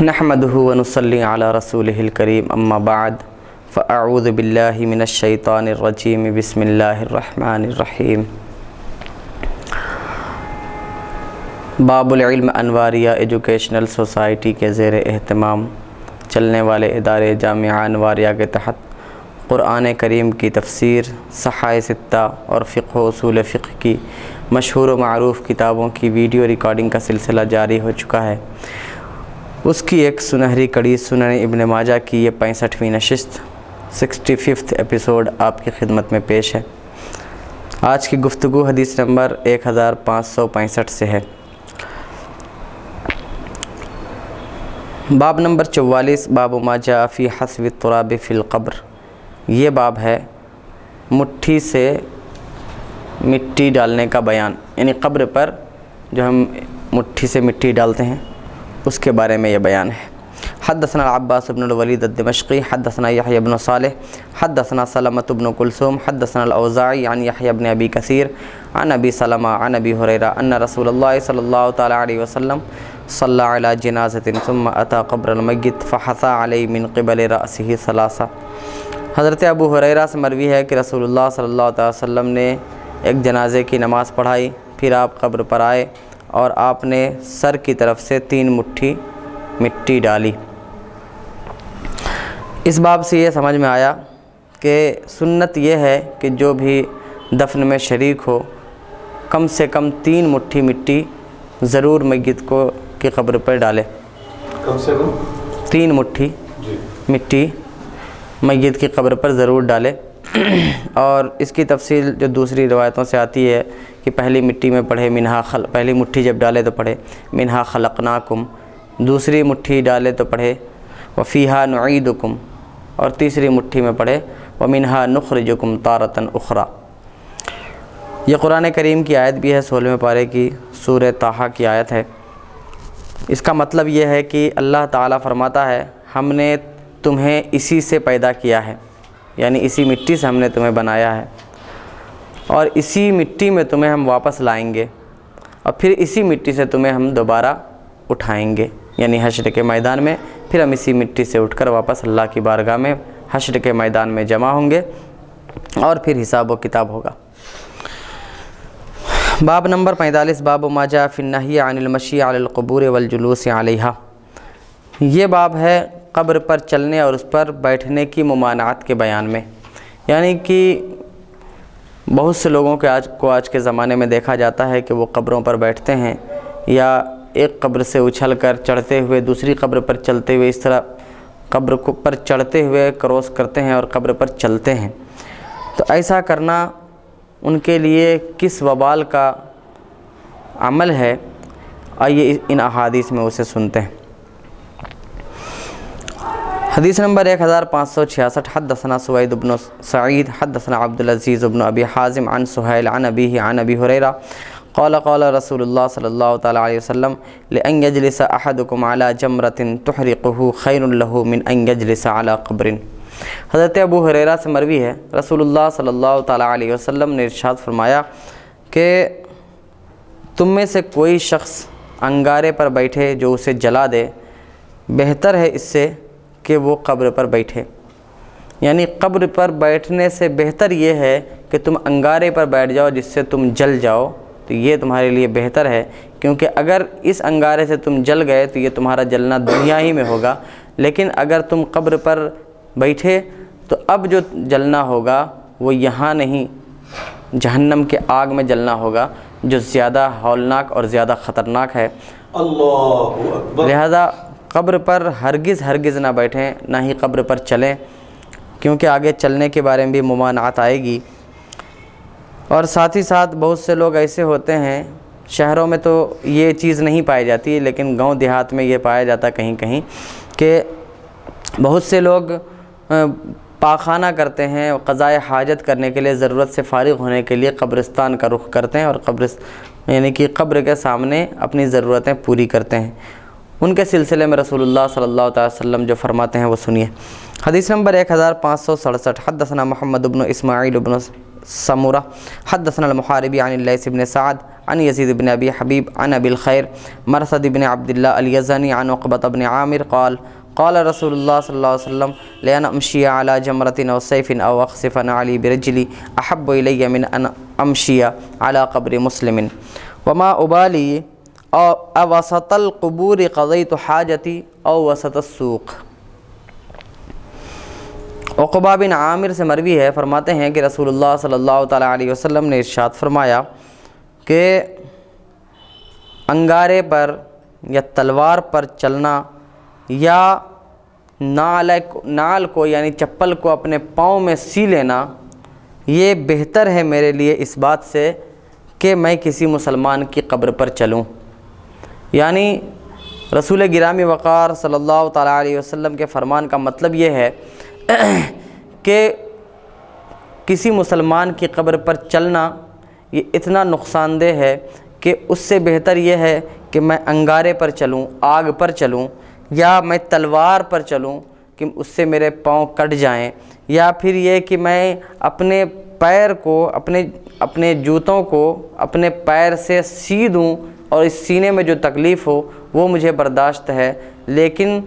نحمده ونصلي على رسوله الكريم اما بعد فاعوذ بالله من الشیطان الرجیم بسم اللہ الرحمن الرحیم۔ باب العلم انواریہ ایجوکیشنل سوسائٹی کے زیر اہتمام چلنے والے ادارے جامعہ انواریہ کے تحت قرآن کریم کی تفسیر، صحائح ستہ اور فقہ و اصول فقہ کی مشہور و معروف کتابوں کی ویڈیو ریکارڈنگ کا سلسلہ جاری ہو چکا ہے۔ اس کی ایک سنہری کڑی سنن ابن ماجہ کی یہ 65ویں نشست 65th ایپیسوڈ آپ کی خدمت میں پیش ہے۔ آج کی گفتگو حدیث نمبر 1565 سے ہے۔ باب نمبر 44، باب ما جاء فی حسب التراب فی القبر۔ یہ باب ہے مٹھی سے مٹی ڈالنے کا بیان، یعنی قبر پر جو ہم مٹھی سے مٹی ڈالتے ہیں اس کے بارے میں یہ بیان ہے۔ حدثنا العباس بن الولید الدمشقی حدثنا یحیی بن صالح حدثنا سلمۃ بن کلثوم حدثنا الاوزاعی عن یحیی بن ابی کثیر عن ابی سلمہ عن ابی ہریرہ ان رسول اللہ صلی اللہ تعالی علیہ وسلم صلی علی جنازۃ ثم اتى قبر المیت فحثى علیہ من قبل رأسہ ثلاثہ۔ حضرت ابو ہریرہ سے مروی ہے کہ رسول اللہ صلی اللہ علیہ وسلم نے ایک جنازے کی نماز پڑھائی، پھر آپ قبر پر آئے اور آپ نے سر کی طرف سے 3 مٹھی مٹی ڈالی۔ اس باب سے یہ سمجھ میں آیا کہ سنت یہ ہے کہ جو بھی دفن میں شریک ہو کم سے کم 3 مٹھی مٹی ضرور میت کو کی قبر پر ڈالے۔ کم سے کم 3 مٹھی مٹی میت کی قبر پر ضرور ڈالے۔ اور اس کی تفصیل جو دوسری روایتوں سے آتی ہے کہ پہلی مٹی میں پڑھے پہلی مٹھی جب ڈالے تو پڑھے منہا خلقناکم، دوسری مٹھی ڈالے تو پڑھے وفیہا نعیدکم، اور تیسری مٹھی میں پڑھے ومنہا نخرجکم تارۃ اخری۔ یہ قرآن کریم کی آیت بھی ہے، 16ویں پارے کی سورہ طٰہٰ کی آیت ہے۔ اس کا مطلب یہ ہے کہ اللہ تعالیٰ فرماتا ہے ہم نے تمہیں اسی سے پیدا کیا ہے، یعنی اسی مٹی سے ہم نے تمہیں بنایا ہے، اور اسی مٹی میں تمہیں ہم واپس لائیں گے، اور پھر اسی مٹی سے تمہیں ہم دوبارہ اٹھائیں گے، یعنی حشر کے میدان میں پھر ہم اسی مٹی سے اٹھ کر واپس اللہ کی بارگاہ میں حشر کے میدان میں جمع ہوں گے اور پھر حساب و کتاب ہوگا۔ باب نمبر 45، باب ما جاء فی النہی عن المشی علی القبور والجلوس علیہا۔ یہ باب ہے قبر پر چلنے اور اس پر بیٹھنے کی ممانعت کے بیان میں، یعنی کہ بہت سے لوگوں کو آج کے زمانے میں دیکھا جاتا ہے کہ وہ قبروں پر بیٹھتے ہیں، یا ایک قبر سے اچھل کر چڑھتے ہوئے دوسری قبر پر چلتے ہوئے، اس طرح قبر پر چڑھتے ہوئے کراس کرتے ہیں اور قبر پر چلتے ہیں۔ تو ایسا کرنا ان کے لیے کس وبال کا عمل ہے، آئیے ان احادیث میں اسے سنتے ہیں۔ حدیث نمبر 1566، حدثنا سوید بن سعید حدثنا عبد العزیز بن ابی حازم عن سہیل عن ابیہ عن ابی ہریرہ قال قال رسول اللہ صلی اللہ تعالی علیہ وسلم لأن يجلس احدكم على جمرة تحرقه خیر له من ان يجلس على قبر۔ حضرت ابو ہریرہ سے مروی ہے رسول اللہ صلی اللہ تعالی علیہ وسلم نے ارشاد فرمایا کہ تم میں سے کوئی شخص انگارے پر بیٹھے جو اسے جلا دے، بہتر ہے اس سے کہ وہ قبر پر بیٹھے، یعنی قبر پر بیٹھنے سے بہتر یہ ہے کہ تم انگارے پر بیٹھ جاؤ جس سے تم جل جاؤ، تو یہ تمہارے لیے بہتر ہے، کیونکہ اگر اس انگارے سے تم جل گئے تو یہ تمہارا جلنا دنیا ہی میں ہوگا، لیکن اگر تم قبر پر بیٹھے تو اب جو جلنا ہوگا وہ یہاں نہیں، جہنم کے آگ میں جلنا ہوگا جو زیادہ ہولناک اور زیادہ خطرناک ہے۔ اللہ اکبر۔ لہذا قبر پر ہرگز نہ بیٹھیں، نہ ہی قبر پر چلیں، کیونکہ آگے چلنے کے بارے میں بھی ممانعت آئے گی۔ اور ساتھ ہی ساتھ بہت سے لوگ ایسے ہوتے ہیں، شہروں میں تو یہ چیز نہیں پائی جاتی لیکن گاؤں دیہات میں یہ پایا جاتا کہیں کہیں کہ بہت سے لوگ پاخانہ کرتے ہیں، قضائے حاجت کرنے کے لیے ضرورت سے فارغ ہونے کے لیے قبرستان کا رخ کرتے ہیں اور یعنی کہ قبر کے سامنے اپنی ضرورتیں پوری کرتے ہیں۔ ان کے سلسلے میں رسول اللہ صلی اللہ علیہ وسلم جو فرماتے ہیں وہ سنیے۔ حدیث نمبر 1567، حدثنا محمد بن اسماعیل بن سمرة حدثنا المحاربي عن الليث بن سعد عن يزيد بن أبي حبيب عن أبي الخير مرثد بن عبد الله اليزني عن عقبة بن عامر قال قال رسول الله صلى الله عليه وسلم لأن أمشي على جمرة أو سيف أو أخسف علي برجلي أحب إلي من أن أمشي على قبر مسلم وما أبالي أوسط القبور قضيت حاجتي أو وسط السوق۔ عقبہ بن عامر سے مروی ہے، فرماتے ہیں کہ رسول اللہ صلی اللہ تعالیٰ علیہ وسلم نے ارشاد فرمایا کہ انگارے پر یا تلوار پر چلنا یا نال کو یعنی چپل کو اپنے پاؤں میں سی لینا یہ بہتر ہے میرے لیے اس بات سے کہ میں کسی مسلمان کی قبر پر چلوں۔ یعنی رسول گرامی وقار صلی اللہ تعالیٰ علیہ وسلم کے فرمان کا مطلب یہ ہے کہ کسی مسلمان کی قبر پر چلنا یہ اتنا نقصان دہ ہے کہ اس سے بہتر یہ ہے کہ میں انگارے پر چلوں، آگ پر چلوں، یا میں تلوار پر چلوں کہ اس سے میرے پاؤں کٹ جائیں، یا پھر یہ کہ میں اپنے پیر کو اپنے جوتوں کو اپنے پیر سے سی دوں اور اس سینے میں جو تکلیف ہو وہ مجھے برداشت ہے، لیکن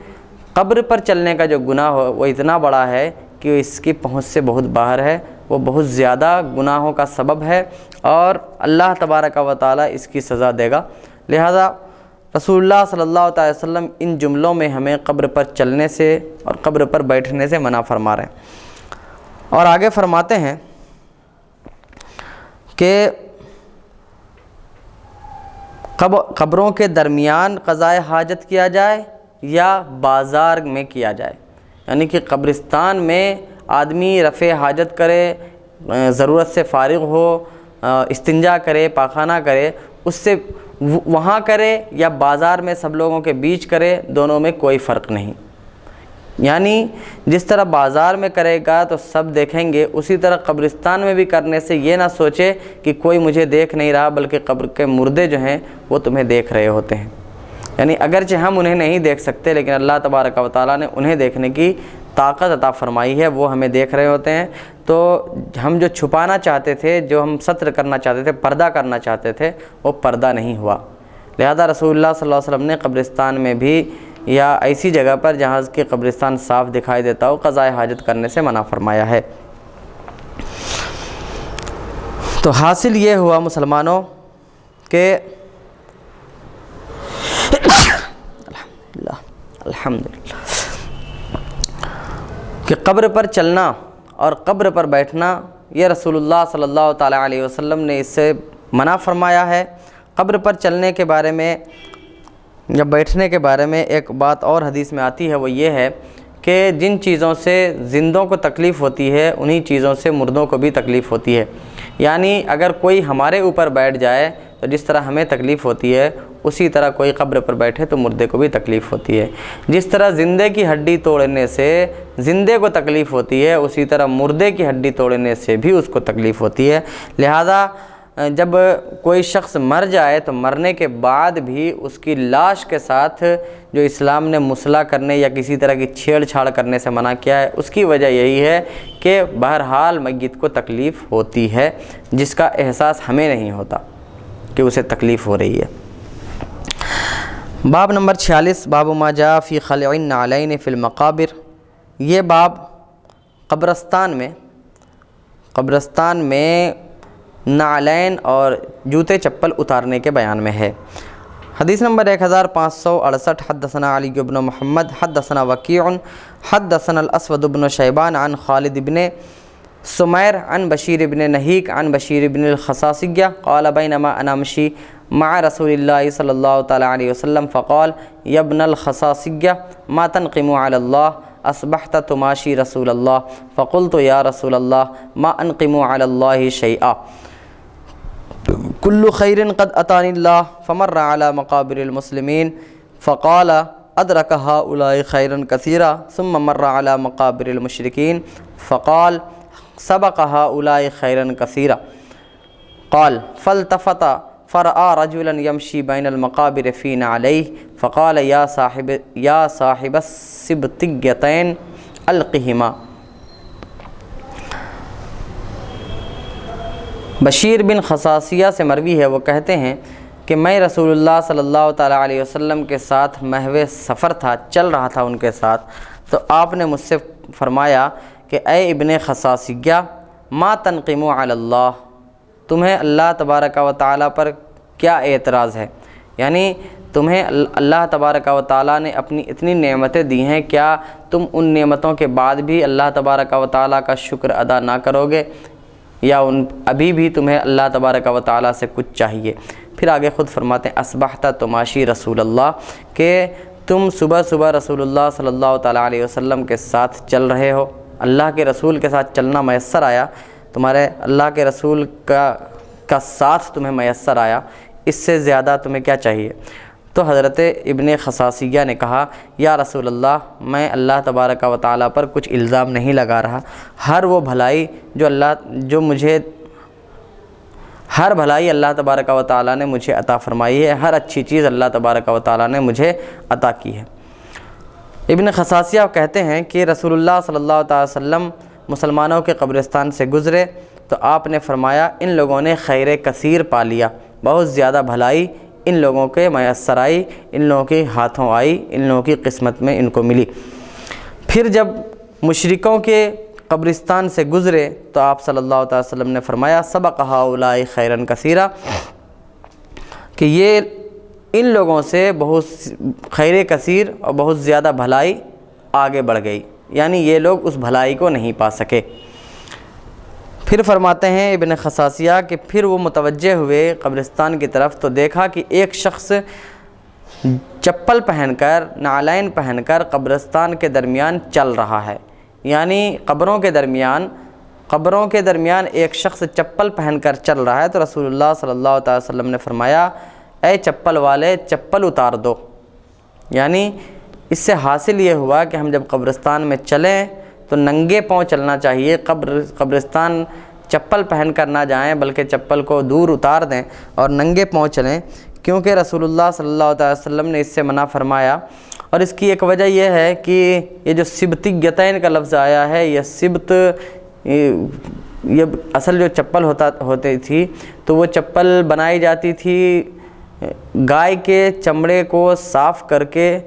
قبر پر چلنے کا جو گناہ ہو وہ اتنا بڑا ہے کہ اس کی پہنچ سے بہت باہر ہے، وہ بہت زیادہ گناہوں کا سبب ہے اور اللہ تبارک و تعالیٰ اس کی سزا دے گا۔ لہذا رسول اللہ صلی اللہ علیہ وسلم ان جملوں میں ہمیں قبر پر چلنے سے اور قبر پر بیٹھنے سے منع فرما رہے ہیں، اور آگے فرماتے ہیں کہ قبروں کے درمیان قضاء حاجت کیا جائے یا بازار میں کیا جائے، یعنی کہ قبرستان میں آدمی رفع حاجت کرے، ضرورت سے فارغ ہو، استنجا کرے، پاخانہ کرے، اس سے وہاں کرے یا بازار میں سب لوگوں کے بیچ کرے، دونوں میں کوئی فرق نہیں۔ یعنی جس طرح بازار میں کرے گا تو سب دیکھیں گے، اسی طرح قبرستان میں بھی کرنے سے یہ نہ سوچے کہ کوئی مجھے دیکھ نہیں رہا، بلکہ قبر کے مردے جو ہیں وہ تمہیں دیکھ رہے ہوتے ہیں۔ یعنی اگرچہ ہم انہیں نہیں دیکھ سکتے لیکن اللہ تبارک و تعالیٰ نے انہیں دیکھنے کی طاقت عطا فرمائی ہے، وہ ہمیں دیکھ رہے ہوتے ہیں۔ تو ہم جو چھپانا چاہتے تھے، جو ہم ستر کرنا چاہتے تھے، پردہ کرنا چاہتے تھے، وہ پردہ نہیں ہوا۔ لہذا رسول اللہ صلی اللہ علیہ وسلم نے قبرستان میں بھی یا ایسی جگہ پر جہاں کی قبرستان صاف دکھائی دیتا ہو قضاء حاجت کرنے سے منع فرمایا ہے۔ تو حاصل یہ ہوا مسلمانوں کہ الحمدللہ کہ قبر پر چلنا اور قبر پر بیٹھنا یہ رسول اللہ صلی اللہ تعالیٰ علیہ وسلم نے اس سے منع فرمایا ہے۔ قبر پر چلنے کے بارے میں یا بیٹھنے کے بارے میں ایک بات اور حدیث میں آتی ہے، وہ یہ ہے کہ جن چیزوں سے زندوں کو تکلیف ہوتی ہے انہی چیزوں سے مردوں کو بھی تکلیف ہوتی ہے۔ یعنی اگر کوئی ہمارے اوپر بیٹھ جائے تو جس طرح ہمیں تکلیف ہوتی ہے اسی طرح کوئی قبر پر بیٹھے تو مردے کو بھی تکلیف ہوتی ہے۔ جس طرح زندے کی ہڈی توڑنے سے زندے کو تکلیف ہوتی ہے اسی طرح مردے کی ہڈی توڑنے سے بھی اس کو تکلیف ہوتی ہے۔ لہذا جب کوئی شخص مر جائے تو مرنے کے بعد بھی اس کی لاش کے ساتھ جو اسلام نے مصلح کرنے یا کسی طرح کی چھیڑ چھاڑ کرنے سے منع کیا ہے، اس کی وجہ یہی ہے کہ بہرحال میت کو تکلیف ہوتی ہے جس کا احساس ہمیں نہیں ہوتا کہ اسے تکلیف ہو رہی ہے۔ باب نمبر 46 باب ما جاء فی خلع النعلین فی المقابر۔ یہ باب قبرستان میں نعلین اور جوتے چپل اتارنے کے بیان میں ہے۔ حدیث نمبر 1568 حدثنا علی بن محمد حدثنا وکیع حدثنا الاسود بن شیبان عن خالد بن سمیر عن بشیر بن نہیک عن بشیر بن الخصاصیہ قال بینما انا امشی مع رسول اللہ صلی اللہ تعالی علیہ وسلم فقال یا ابن الخصاصیہ ما تنقم علی اللہ اصبحت تماشی رسول اللہ فقلت یا رسول اللہ ما انقم علی اللہ شیئا کل خیر قد اتانی اللہ فمر علی مقابر المسلمین فقال ادرک هؤلاء خیرا کثیرا ثم مر علی مقابر المشرکین فقال سبق هؤلاء خیرا کثیرا قال فالتفت فرآ رجلا يمشي بين المقابر في نعليه فقال يا صاحب السبتيتين القهما۔ بشیر بن خصاصیہ سے مروی ہے، وہ کہتے ہیں کہ میں رسول اللہ صلی اللہ تعالیٰ علیہ وسلم کے ساتھ محو سفر تھا، چل رہا تھا ان کے ساتھ، تو آپ نے مجھ سے فرمایا کہ اے ابن خصاصیہ ما تنقم علی اللہ، تمہیں اللہ تبارک و تعالیٰ پر کیا اعتراض ہے؟ یعنی تمہیں اللہ تبارک و تعالیٰ نے اپنی اتنی نعمتیں دی ہیں، کیا تم ان نعمتوں کے بعد بھی اللہ تبارک و تعالیٰ کا شکر ادا نہ کرو گے، یا ابھی بھی تمہیں اللہ تبارک و تعالیٰ سے کچھ چاہیے؟ پھر آگے خود فرماتے ہیں اصبحت تماشی رسول اللہ، کہ تم صبح صبح رسول اللہ صلی اللہ تعالیٰ علیہ وسلم کے ساتھ چل رہے ہو، اللہ کے رسول کے ساتھ چلنا میسر آیا، تمہارے اللہ کے رسول کا ساتھ تمہیں میسر آیا، اس سے زیادہ تمہیں کیا چاہیے؟ تو حضرت ابن خصاصیہ نے کہا یا رسول اللہ، میں اللہ تبارک و تعالیٰ پر کچھ الزام نہیں لگا رہا، ہر بھلائی اللہ تبارک و تعالیٰ نے مجھے عطا فرمائی ہے، ہر اچھی چیز اللہ تبارک و تعالیٰ نے مجھے عطا کی ہے۔ ابن خصاصیہ کہتے ہیں کہ رسول اللہ صلی اللہ تعالی وسلم مسلمانوں کے قبرستان سے گزرے تو آپ نے فرمایا ان لوگوں نے خیر کثیر پا لیا، بہت زیادہ بھلائی ان لوگوں کے میسر آئی، ان لوگوں کے ہاتھوں آئی، ان لوگوں کی قسمت میں ان کو ملی۔ پھر جب مشرکوں کے قبرستان سے گزرے تو آپ صلی اللہ تعالی وسلم نے فرمایا سبق ہؤلاء خیرا کثیرا، کہ یہ ان لوگوں سے بہت خیر کثیر اور بہت زیادہ بھلائی آگے بڑھ گئی، یعنی یہ لوگ اس بھلائی کو نہیں پا سکے۔ پھر فرماتے ہیں ابن خصاصیہ کہ پھر وہ متوجہ ہوئے قبرستان کی طرف تو دیکھا کہ ایک شخص چپل پہن کر، نعلین پہن کر قبرستان کے درمیان چل رہا ہے، یعنی قبروں کے درمیان ایک شخص چپل پہن کر چل رہا ہے۔ تو رسول اللہ صلی اللہ تعالی وسلم نے فرمایا اے چپل والے چپل اتار دو، یعنی اس سے حاصل یہ ہوا کہ ہم جب قبرستان میں چلیں تو ننگے پاؤں چلنا چاہیے، قبرستان چپل پہن کر نہ جائیں بلکہ چپل کو دور اتار دیں اور ننگے پاؤں چلیں، کیونکہ رسول اللہ صلی اللہ تعالی وسلم نے اس سے منع فرمایا۔ اور اس کی ایک وجہ یہ ہے کہ یہ جو سبتیتین کا لفظ آیا ہے، یہ سبت، یہ اصل جو چپل ہوتی تھی تو وہ چپل بنائی جاتی تھی گائے کے چمڑے کو صاف کر کے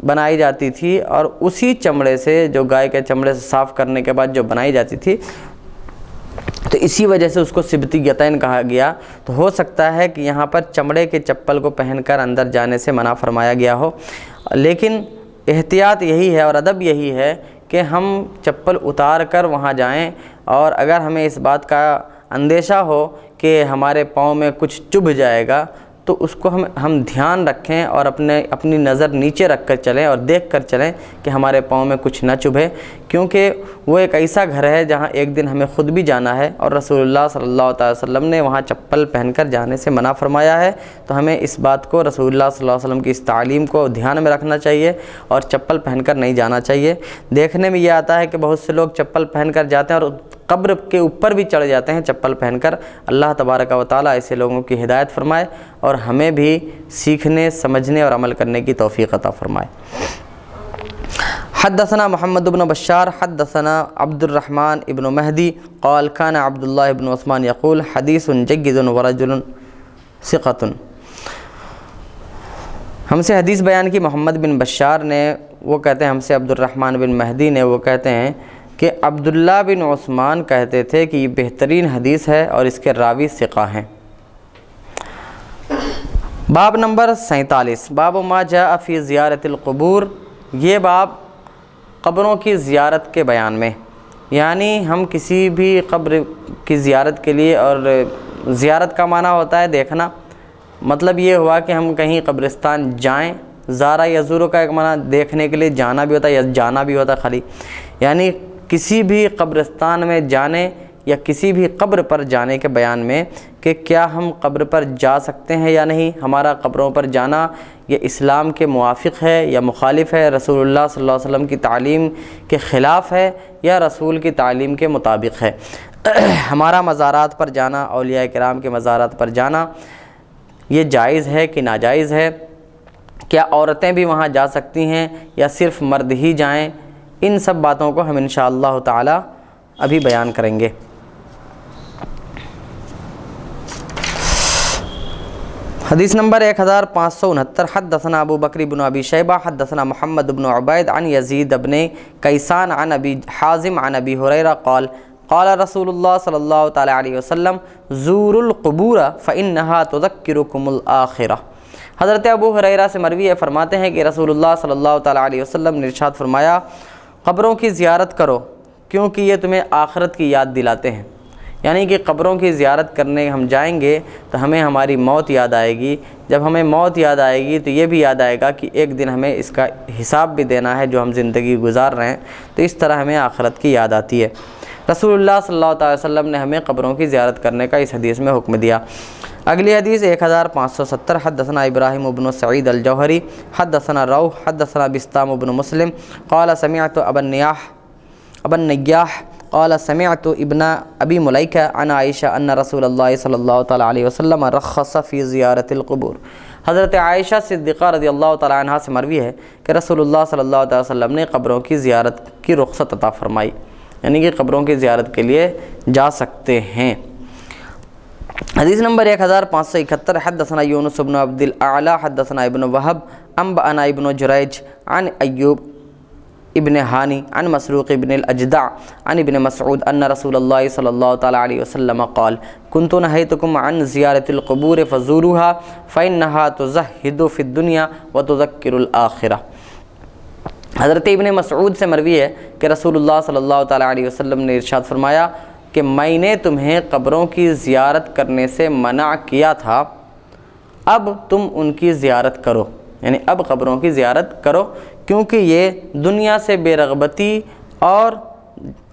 بنائی جاتی تھی، اور اسی چمڑے سے، جو گائے کے چمڑے سے صاف کرنے کے بعد جو بنائی جاتی تھی، تو اسی وجہ سے اس کو سبتیتین کہا گیا۔ تو ہو سکتا ہے کہ یہاں پر چمڑے کے چپل کو پہن کر اندر جانے سے منع فرمایا گیا ہو، لیکن احتیاط یہی ہے اور ادب یہی ہے کہ ہم چپل اتار کر وہاں جائیں، اور اگر ہمیں اس بات کا اندیشہ ہو کہ ہمارے پاؤں میں کچھ چبھ جائے گا تو اس کو ہم دھیان رکھیں اور اپنی نظر نیچے رکھ کر چلیں اور دیکھ کر چلیں کہ ہمارے پاؤں میں کچھ نہ چبھے، کیونکہ وہ ایک ایسا گھر ہے جہاں ایک دن ہمیں خود بھی جانا ہے، اور رسول اللہ صلی اللہ تعالی وسلم نے وہاں چپل پہن کر جانے سے منع فرمایا ہے۔ تو ہمیں اس بات کو، رسول اللہ صلی اللہ علیہ وسلم کی اس تعلیم کو دھیان میں رکھنا چاہیے اور چپل پہن کر نہیں جانا چاہیے۔ دیکھنے میں یہ آتا ہے کہ بہت سے لوگ چپل پہن کر جاتے ہیں اور قبر کے اوپر بھی چڑھ جاتے ہیں چپل پہن کر۔ اللہ تبارک و تعالیٰ ایسے لوگوں کی ہدایت فرمائے اور ہمیں بھی سیکھنے، سمجھنے اور عمل کرنے کی توفیق عطا فرمائے۔ حدثنا محمد بن بشار حدثنا عبد الرحمن ابن مہدی قال كان عبد الله بن عثمان يقول حدیث جید ورجل ثقۃ۔ ہم سے حدیث بیان کی محمد بن بشار نے، وہ کہتے ہیں ہم سے عبد الرحمن بن مہدی نے، وہ کہتے ہیں کہ عبداللہ بن عثمان کہتے تھے کہ یہ بہترین حدیث ہے اور اس کے راوی ثقہ ہیں۔ باب نمبر 47، باب ما جاء فی زیارت القبور، یہ باب قبروں کی زیارت کے بیان میں، یعنی ہم کسی بھی قبر کی زیارت کے لیے، اور زیارت کا معنی ہوتا ہے دیکھنا، مطلب یہ ہوا کہ ہم کہیں قبرستان جائیں، زارہ یزورو کا ایک معنی دیکھنے کے لیے جانا بھی ہوتا ہے یا جانا بھی ہوتا ہے خالی، یعنی کسی بھی قبرستان میں جانے یا کسی بھی قبر پر جانے کے بیان میں کہ کیا ہم قبر پر جا سکتے ہیں یا نہیں، ہمارا قبروں پر جانا یہ اسلام کے موافق ہے یا مخالف ہے، رسول اللہ صلی اللہ علیہ وسلم کی تعلیم کے خلاف ہے یا رسول کی تعلیم کے مطابق ہے۔ ہمارا مزارات پر جانا، اولیاء کرام کے مزارات پر جانا، یہ جائز ہے کہ ناجائز ہے؟ کیا عورتیں بھی وہاں جا سکتی ہیں یا صرف مرد ہی جائیں؟ ان سب باتوں کو ہم انشاءاللہ تعالی ابھی بیان کریں گے۔ حدیث نمبر 1569 حدثنا ابو بکر بن ابی شیبہ حدثنا محمد بن عبید عن یزید بن کیسان عن ابی حازم عن ابی ہریرہ قال قال رسول اللہ صلی اللہ تعالی علیہ وسلم زوروا القبور فإنها تذکرکم الآخرہ۔ حضرت ابو ہریرہ سے مروی ہے، فرماتے ہیں کہ رسول اللہ صلی اللہ تعالی علیہ وسلم نے ارشاد فرمایا قبروں کی زیارت کرو کیونکہ یہ تمہیں آخرت کی یاد دلاتے ہیں۔ یعنی کہ قبروں کی زیارت کرنے ہم جائیں گے تو ہمیں ہماری موت یاد آئے گی، جب ہمیں موت یاد آئے گی تو یہ بھی یاد آئے گا کہ ایک دن ہمیں اس کا حساب بھی دینا ہے جو ہم زندگی گزار رہے ہیں، تو اس طرح ہمیں آخرت کی یاد آتی ہے۔ رسول اللہ صلی اللہ علیہ وسلم نے ہمیں قبروں کی زیارت کرنے کا اس حدیث میں حکم دیا۔ اگلی حدیث 1570 حدثنا ابراہیم بن سعید الجوہری حدثنا روح حدثنا بسطام بن مسلم قال سمعت ابا النیاح قال سمعت ابن ابی ملیکہ عن عائشہ ان رسول اللہ صلی اللہ تعالی علیہ وسلم رخص فی زیارت القبور۔ حضرت عائشہ صدیقہ رضی اللہ تعالی عنہ سے مروی ہے کہ رسول اللہ صلی اللہ علیہ وسلم نے قبروں کی زیارت کی رخصت عطا فرمائی، یعنی کہ قبروں کی زیارت کے لیے جا سکتے ہیں۔ حدیث نمبر 1571 حدثنا یونس بن عبد الاعلی حدثنا ابن وہب انبأنا ابن جریج عن ایوب ابن ہانی عن مسروق ابن الاجدع عن ابن مسعود ان رسول اللہ صلی اللہ تعالی علیہ وسلم قال كنت نهيتكم عن زیارت القبور فزوروها فإنها تزهد في الدنيا وتذكر الآخرة۔ حضرت ابن مسعود سے مروی ہے کہ رسول اللہ صلی اللہ تعالی علیہ وسلم نے ارشاد فرمایا کہ میں نے تمہیں قبروں کی زیارت کرنے سے منع کیا تھا، اب تم ان کی زیارت کرو، یعنی اب قبروں کی زیارت کرو کیونکہ یہ دنیا سے بے رغبتی اور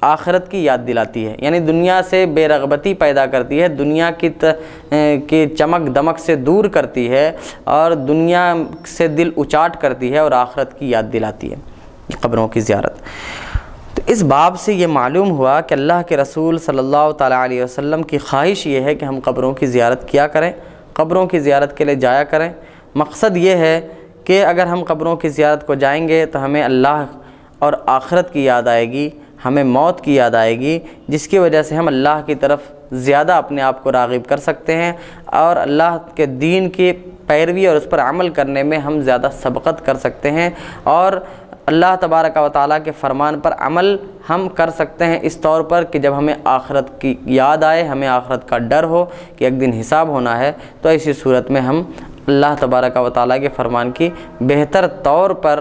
آخرت کی یاد دلاتی ہے، یعنی دنیا سے بے رغبتی پیدا کرتی ہے، دنیا کی چمک دمک سے دور کرتی ہے اور دنیا سے دل اچاٹ کرتی ہے اور آخرت کی یاد دلاتی ہے قبروں کی زیارت۔ تو اس باب سے یہ معلوم ہوا کہ اللہ کے رسول صلی اللہ تعالی علیہ وسلم کی خواہش یہ ہے کہ ہم قبروں کی زیارت کیا کریں، قبروں کی زیارت کے لیے جایا کریں۔ مقصد یہ ہے کہ اگر ہم قبروں کی زیارت کو جائیں گے تو ہمیں اللہ اور آخرت کی یاد آئے گی، ہمیں موت کی یاد آئے گی، جس کی وجہ سے ہم اللہ کی طرف زیادہ اپنے آپ کو راغب کر سکتے ہیں اور اللہ کے دین کی پیروی اور اس پر عمل کرنے میں ہم زیادہ سبقت کر سکتے ہیں اور اللہ تبارک و تعالیٰ کے فرمان پر عمل ہم کر سکتے ہیں اس طور پر کہ جب ہمیں آخرت کی یاد آئے، ہمیں آخرت کا ڈر ہو کہ ایک دن حساب ہونا ہے، تو ایسی صورت میں ہم اللہ تبارک و تعالیٰ کے فرمان کی بہتر طور پر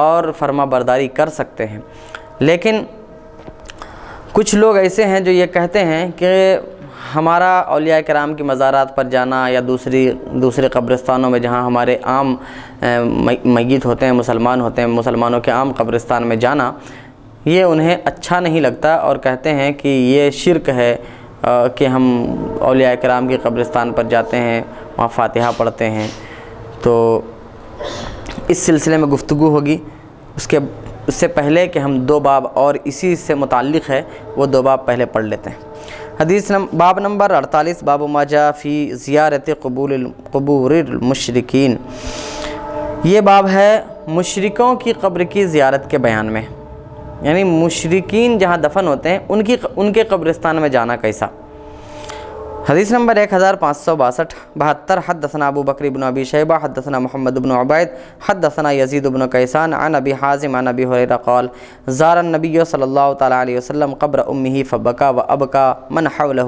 اور فرما برداری کر سکتے ہیں۔ لیکن کچھ لوگ ایسے ہیں جو یہ کہتے ہیں کہ ہمارا اولیاء کرام کی مزارات پر جانا یا دوسرے قبرستانوں میں جہاں ہمارے عام میت ہوتے ہیں، مسلمان ہوتے ہیں، مسلمانوں کے عام قبرستان میں جانا یہ انہیں اچھا نہیں لگتا اور کہتے ہیں کہ یہ شرک ہے کہ ہم اولیاء کرام کی قبرستان پر جاتے ہیں، وہاں فاتحہ پڑھتے ہیں۔ تو اس سلسلے میں گفتگو ہوگی، اس سے پہلے کہ ہم دو باب اور اسی سے متعلق ہے وہ دو باب پہلے پڑھ لیتے ہیں۔ حدیث باب نمبر 48 باب ما جاء فی زیارت قبور المشرکین۔ یہ باب ہے مشرکوں کی قبر کی زیارت کے بیان میں، یعنی مشرکین جہاں دفن ہوتے ہیں ان کے قبرستان میں جانا کیسا۔ حدیث نمبر 1562 حدثنا ابو بکر بن ابی شیبہ حدثنا محمد بن عبید حدثنا یزید بن کیسان عن ابی حازم عن ابی ہریرہ قال زار النبی صلی اللہ تعالی علیہ وسلم قبر امہ فبکا وابکا من حولہ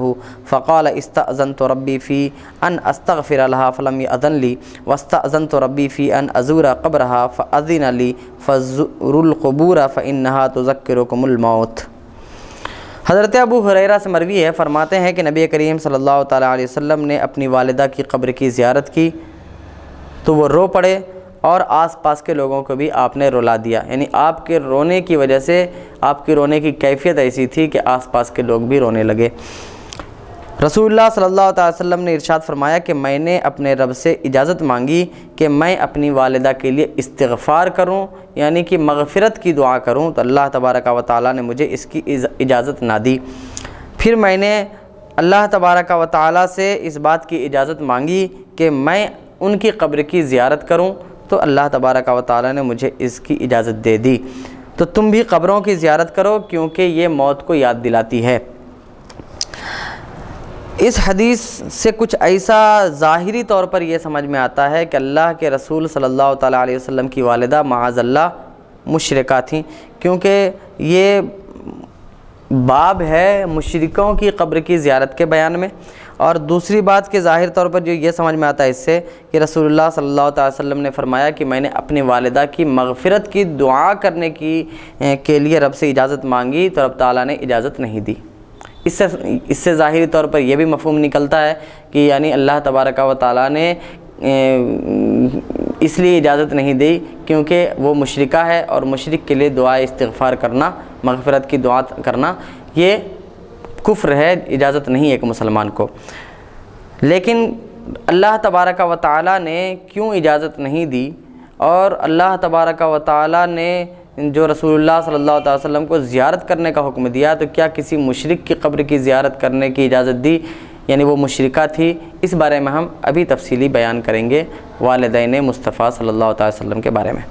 فقال استأذنت ربی فی ان استغفر لها فلم یأذن لی واستأذنت ربی فی ان ازور قبرها فأذن لی فزوروا القبور فإنها تذکرکم الموت۔ حضرت ابو ہریرہ سے مروی ہے، فرماتے ہیں کہ نبی کریم صلی اللہ تعالی علیہ وسلم نے اپنی والدہ کی قبر کی زیارت کی تو وہ رو پڑے اور آس پاس کے لوگوں کو بھی آپ نے رلا دیا، یعنی آپ کے رونے کی وجہ سے آپ کی رونے کی کیفیت ایسی تھی کہ آس پاس کے لوگ بھی رونے لگے۔ رسول اللہ صلی اللہ علیہ وسلم نے ارشاد فرمایا کہ میں نے اپنے رب سے اجازت مانگی کہ میں اپنی والدہ کے لیے استغفار کروں، یعنی کہ مغفرت کی دعا کروں، تو اللہ تبارک و تعالیٰ نے مجھے اس کی اجازت نہ دی۔ پھر میں نے اللہ تبارک و تعالیٰ سے اس بات کی اجازت مانگی کہ میں ان کی قبر کی زیارت کروں، تو اللہ تبارک و تعالیٰ نے مجھے اس کی اجازت دے دی۔ تو تم بھی قبروں کی زیارت کرو کیونکہ یہ موت کو یاد دلاتی ہے۔ اس حدیث سے کچھ ایسا ظاہری طور پر یہ سمجھ میں آتا ہے کہ اللہ کے رسول صلی اللہ تعالیٰ علیہ وسلم کی والدہ معاذ اللہ مشرکہ تھیں، کیونکہ یہ باب ہے مشرکوں کی قبر کی زیارت کے بیان میں۔ اور دوسری بات کہ ظاہر طور پر جو یہ سمجھ میں آتا ہے اس سے کہ رسول اللہ صلی اللہ علیہ وسلم نے فرمایا کہ میں نے اپنی والدہ کی مغفرت کی دعا کرنے کے لیے رب سے اجازت مانگی تو رب تعالیٰ نے اجازت نہیں دی۔ اس سے ظاہری طور پر یہ بھی مفہوم نکلتا ہے کہ یعنی اللہ تبارک و تعالیٰ نے اس لیے اجازت نہیں دی کیونکہ وہ مشرکہ ہے، اور مشرک کے لیے دعا استغفار کرنا، مغفرت کی دعا کرنا یہ کفر ہے، اجازت نہیں ہے ایک مسلمان کو۔ لیکن اللہ تبارک و تعالیٰ نے کیوں اجازت نہیں دی، اور اللہ تبارک و تعالیٰ نے جو رسول اللہ صلی اللہ علیہ وسلم کو زیارت کرنے کا حکم دیا تو کیا کسی مشرک کی قبر کی زیارت کرنے کی اجازت دی، یعنی وہ مشرکہ تھی؟ اس بارے میں ہم ابھی تفصیلی بیان کریں گے والدین مصطفیٰ صلی اللہ علیہ وسلم کے بارے میں۔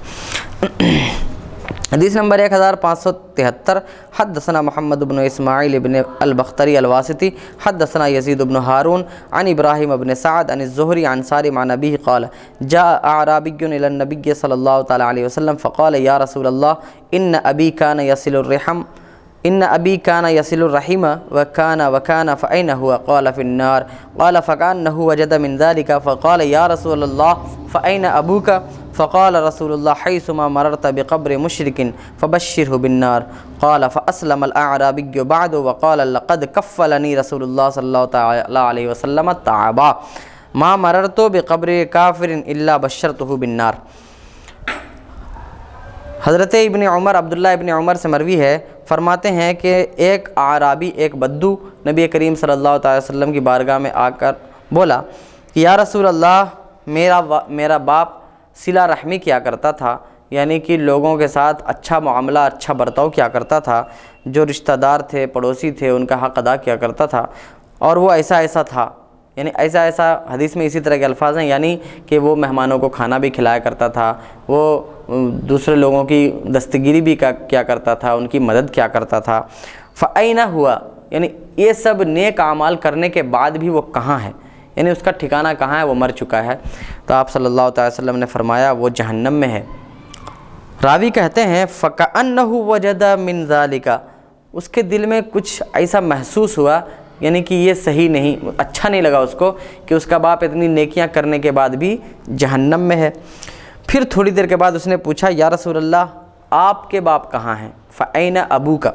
حدیث نمبر 1573 حدثنا محمد بن اسماعیل بن البختری الواسطی حدثنا یزید بن ہارون عن ابراہیم بن سعد عن الزہری عن سالم عن ابیہ قال جاء اعرابی الى النبی صلی اللہ تعالی علیہ وسلم فقال یا رسول اللہ ان ابی کان یصل الرحم وكان فأين هو قال في النار قال فكأنه وجد من ذلك فقال يا رسول الله فأين أبوك فقال رسول الله حيثما مررت بقبر مشرك فبشره بالنار قال فأسلم الأعرابي بعد وقال لقد كفلني رسول الله صلى الله عليه وسلم التعبا ما مررت بقبر كافر إلا بشرته بالنار۔ حضرت ابن عمر عبداللہ ابن عمر سے مروی ہے، فرماتے ہیں کہ ایک اعرابی، ایک بدو نبی کریم صلی اللہ علیہ وسلم کی بارگاہ میں آ کر بولا کہ یا رسول اللہ میرا باپ صلہ رحمی کیا کرتا تھا، یعنی کہ لوگوں کے ساتھ اچھا معاملہ، اچھا برتاؤ کیا کرتا تھا، جو رشتہ دار تھے، پڑوسی تھے، ان کا حق ادا کیا کرتا تھا، اور وہ ایسا تھا، یعنی ایسا حدیث میں اسی طرح کے الفاظ ہیں، یعنی کہ وہ مہمانوں کو کھانا بھی کھلایا کرتا تھا، وہ دوسرے لوگوں کی دستگیری بھی کیا کرتا تھا، ان کی مدد کیا کرتا تھا۔ فأین ہوا، یعنی یہ سب نیک اعمال کرنے کے بعد بھی وہ کہاں ہے، یعنی اس کا ٹھکانہ کہاں ہے، وہ مر چکا ہے۔ تو آپ صلی اللہ علیہ وسلم نے فرمایا وہ جہنم میں ہے۔ راوی کہتے ہیں فَكَأَنَّهُ وَجَدَ مِن ذَلِكَ، اس کے دل میں کچھ ایسا محسوس ہوا، یعنی کہ یہ صحیح نہیں، اچھا نہیں لگا اس کو کہ اس کا باپ اتنی نیکیاں کرنے کے بعد بھی جہنم میں ہے۔ پھر تھوڑی دیر کے بعد اس نے پوچھا یا رسول اللہ آپ کے باپ کہاں ہیں؟ فَأَيْنَ أَبُوكَ،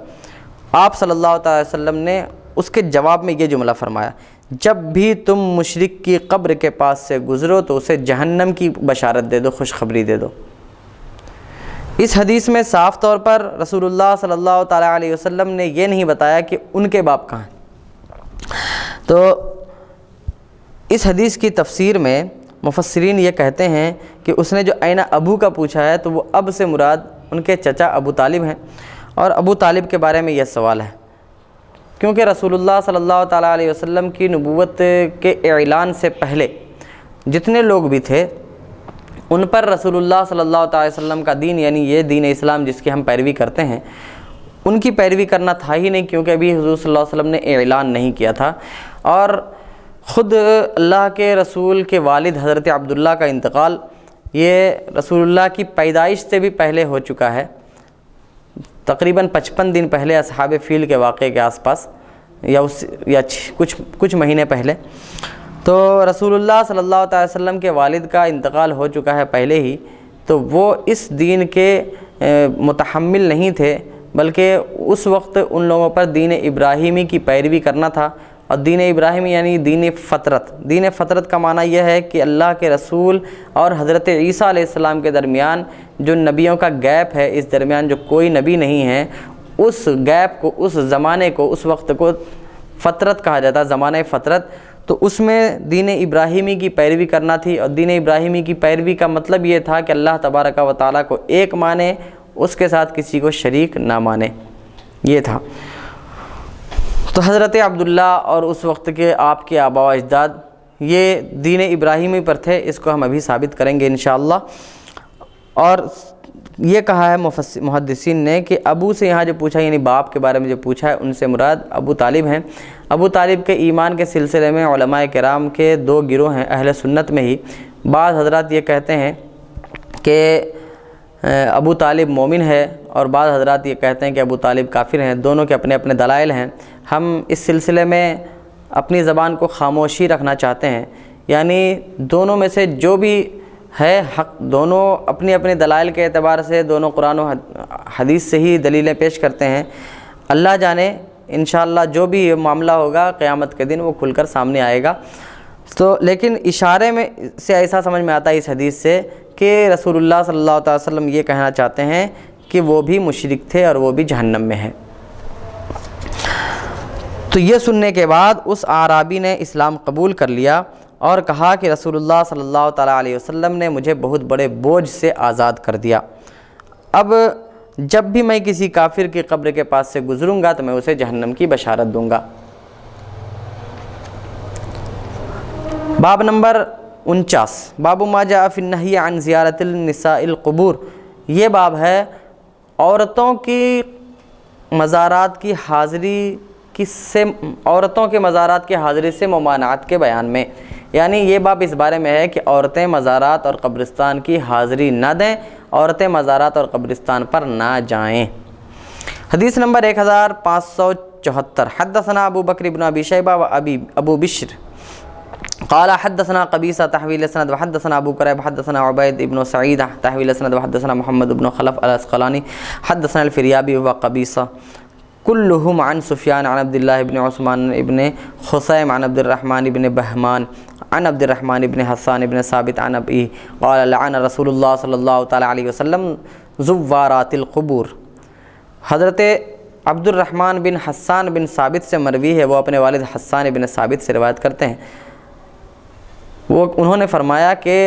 آپ صلی اللہ علیہ وسلم نے اس کے جواب میں یہ جملہ فرمایا جب بھی تم مشرک کی قبر کے پاس سے گزرو تو اسے جہنم کی بشارت دے دو، خوشخبری دے دو۔ اس حدیث میں صاف طور پر رسول اللہ صلی اللہ تعالیٰ علیہ وسلم نے یہ نہیں بتایا کہ ان کے باپ کہاں ہیں۔ تو اس حدیث کی تفسیر میں مفسرین یہ کہتے ہیں کہ اس نے جو این ابو کا پوچھا ہے تو وہ اب سے مراد ان کے چچا ابو طالب ہیں، اور ابو طالب کے بارے میں یہ سوال ہے کیونکہ رسول اللہ صلی اللہ تعالیٰ علیہ وسلم کی نبوت کے اعلان سے پہلے جتنے لوگ بھی تھے ان پر رسول اللہ صلی اللہ تعالیٰ علیہ وسلم کا دین، یعنی یہ دین اسلام جس کی ہم پیروی کرتے ہیں، ان کی پیروی کرنا تھا ہی نہیں، کیونکہ ابھی حضور صلی اللہ علیہ وسلم نے اعلان نہیں کیا تھا۔ اور خود اللہ کے رسول کے والد حضرت عبداللہ کا انتقال یہ رسول اللہ کی پیدائش سے بھی پہلے ہو چکا ہے، تقریباً 55 دن پہلے اصحاب فیل کے واقعے کے آس پاس، یا کچھ مہینے پہلے۔ تو رسول اللہ صلی اللہ علیہ وسلم کے والد کا انتقال ہو چکا ہے پہلے ہی، تو وہ اس دین کے متحمل نہیں تھے، بلکہ اس وقت ان لوگوں پر دین ابراہیمی کی پیروی کرنا تھا۔ اور دین ابراہیمی یعنی دین فطرت، دین فطرت کا معنی یہ ہے کہ اللہ کے رسول اور حضرت عیسیٰ علیہ السلام کے درمیان جو نبیوں کا گیپ ہے، اس درمیان جو کوئی نبی نہیں ہے، اس گیپ کو، اس زمانے کو، اس وقت کو فطرت کہا جاتا ہے، زمانہ فطرت۔ تو اس میں دین ابراہیمی کی پیروی کرنا تھی، اور دین ابراہیمی کی پیروی کا مطلب یہ تھا کہ اللہ تبارک و تعالیٰ کو ایک مانے، اس کے ساتھ کسی کو شریک نہ مانے، یہ تھا۔ تو حضرت عبداللہ اور اس وقت کے آپ کے آباء و اجداد یہ دین ابراہیمی پر تھے، اس کو ہم ابھی ثابت کریں گے انشاءاللہ۔ اور یہ کہا ہے محدثین نے کہ ابو سے یہاں جو پوچھا یعنی باپ کے بارے میں جو پوچھا ہے ان سے مراد ابو طالب ہیں۔ ابو طالب کے ایمان کے سلسلے میں علماء کرام کے دو گروہ ہیں اہل سنت میں ہی۔ بعض حضرات یہ کہتے ہیں کہ ابو طالب مومن ہے اور بعض حضرات یہ کہتے ہیں کہ ابو طالب کافر ہیں، دونوں کے اپنے اپنے دلائل ہیں۔ ہم اس سلسلے میں اپنی زبان کو خاموشی رکھنا چاہتے ہیں، یعنی دونوں میں سے جو بھی ہے حق، دونوں اپنی اپنی دلائل کے اعتبار سے دونوں قرآن و حدیث سے ہی دلیلیں پیش کرتے ہیں۔ اللہ جانے انشاءاللہ جو بھی یہ معاملہ ہوگا قیامت کے دن وہ کھل کر سامنے آئے گا۔ تو لیکن اشارے میں سے ایسا سمجھ میں آتا ہے اس حدیث سے کہ رسول اللہ صلی اللہ علیہ وسلم یہ کہنا چاہتے ہیں کہ وہ بھی مشرک تھے اور وہ بھی جہنم میں ہیں۔ تو یہ سننے کے بعد اس اعرابی نے اسلام قبول کر لیا اور کہا کہ رسول اللہ صلی اللہ تعالیٰ علیہ وسلم نے مجھے بہت بڑے بوجھ سے آزاد کر دیا، اب جب بھی میں کسی کافر کی قبر کے پاس سے گزروں گا تو میں اسے جہنم کی بشارت دوں گا۔ باب نمبر 49، باب ما جاء فی النہی عن زیارت النساء القبور۔ یہ باب ہے عورتوں کی مزارات کی حاضری عورتوں کے مزارات کی حاضری سے ممانعت کے بیان میں، یعنی یہ باب اس بارے میں ہے کہ عورتیں مزارات اور قبرستان کی حاضری نہ دیں، عورتیں مزارات اور قبرستان پر نہ جائیں۔ حدیث نمبر 1574، حدثنا ابو بکر بن ابی شیبہ و ابو بشر قال حدثنا قبیصہ تحویل سند وحدثنا ابو قریب حدثنا عبید ابن سعید تحویل سند وحدثنا محمد بن خلف العسقلانی حدثنا الفریابی و قبیصہ كلهم عن سفیان عن عبد الله بن عثمان ابن خصیم عن عبد الرحمن ابن بہمان عن عبد الرحمن ابن حسان ابن ثابت عن ابی قال لعن رسول اللہ صلی اللہ تعالیٰ علیہ وسلم زوارات القبور۔ حضرت عبد الرحمن بن حسان بن ثابت سے مروی ہے، وہ اپنے والد حسان بن ثابت سے روایت کرتے ہیں، انہوں نے فرمایا کہ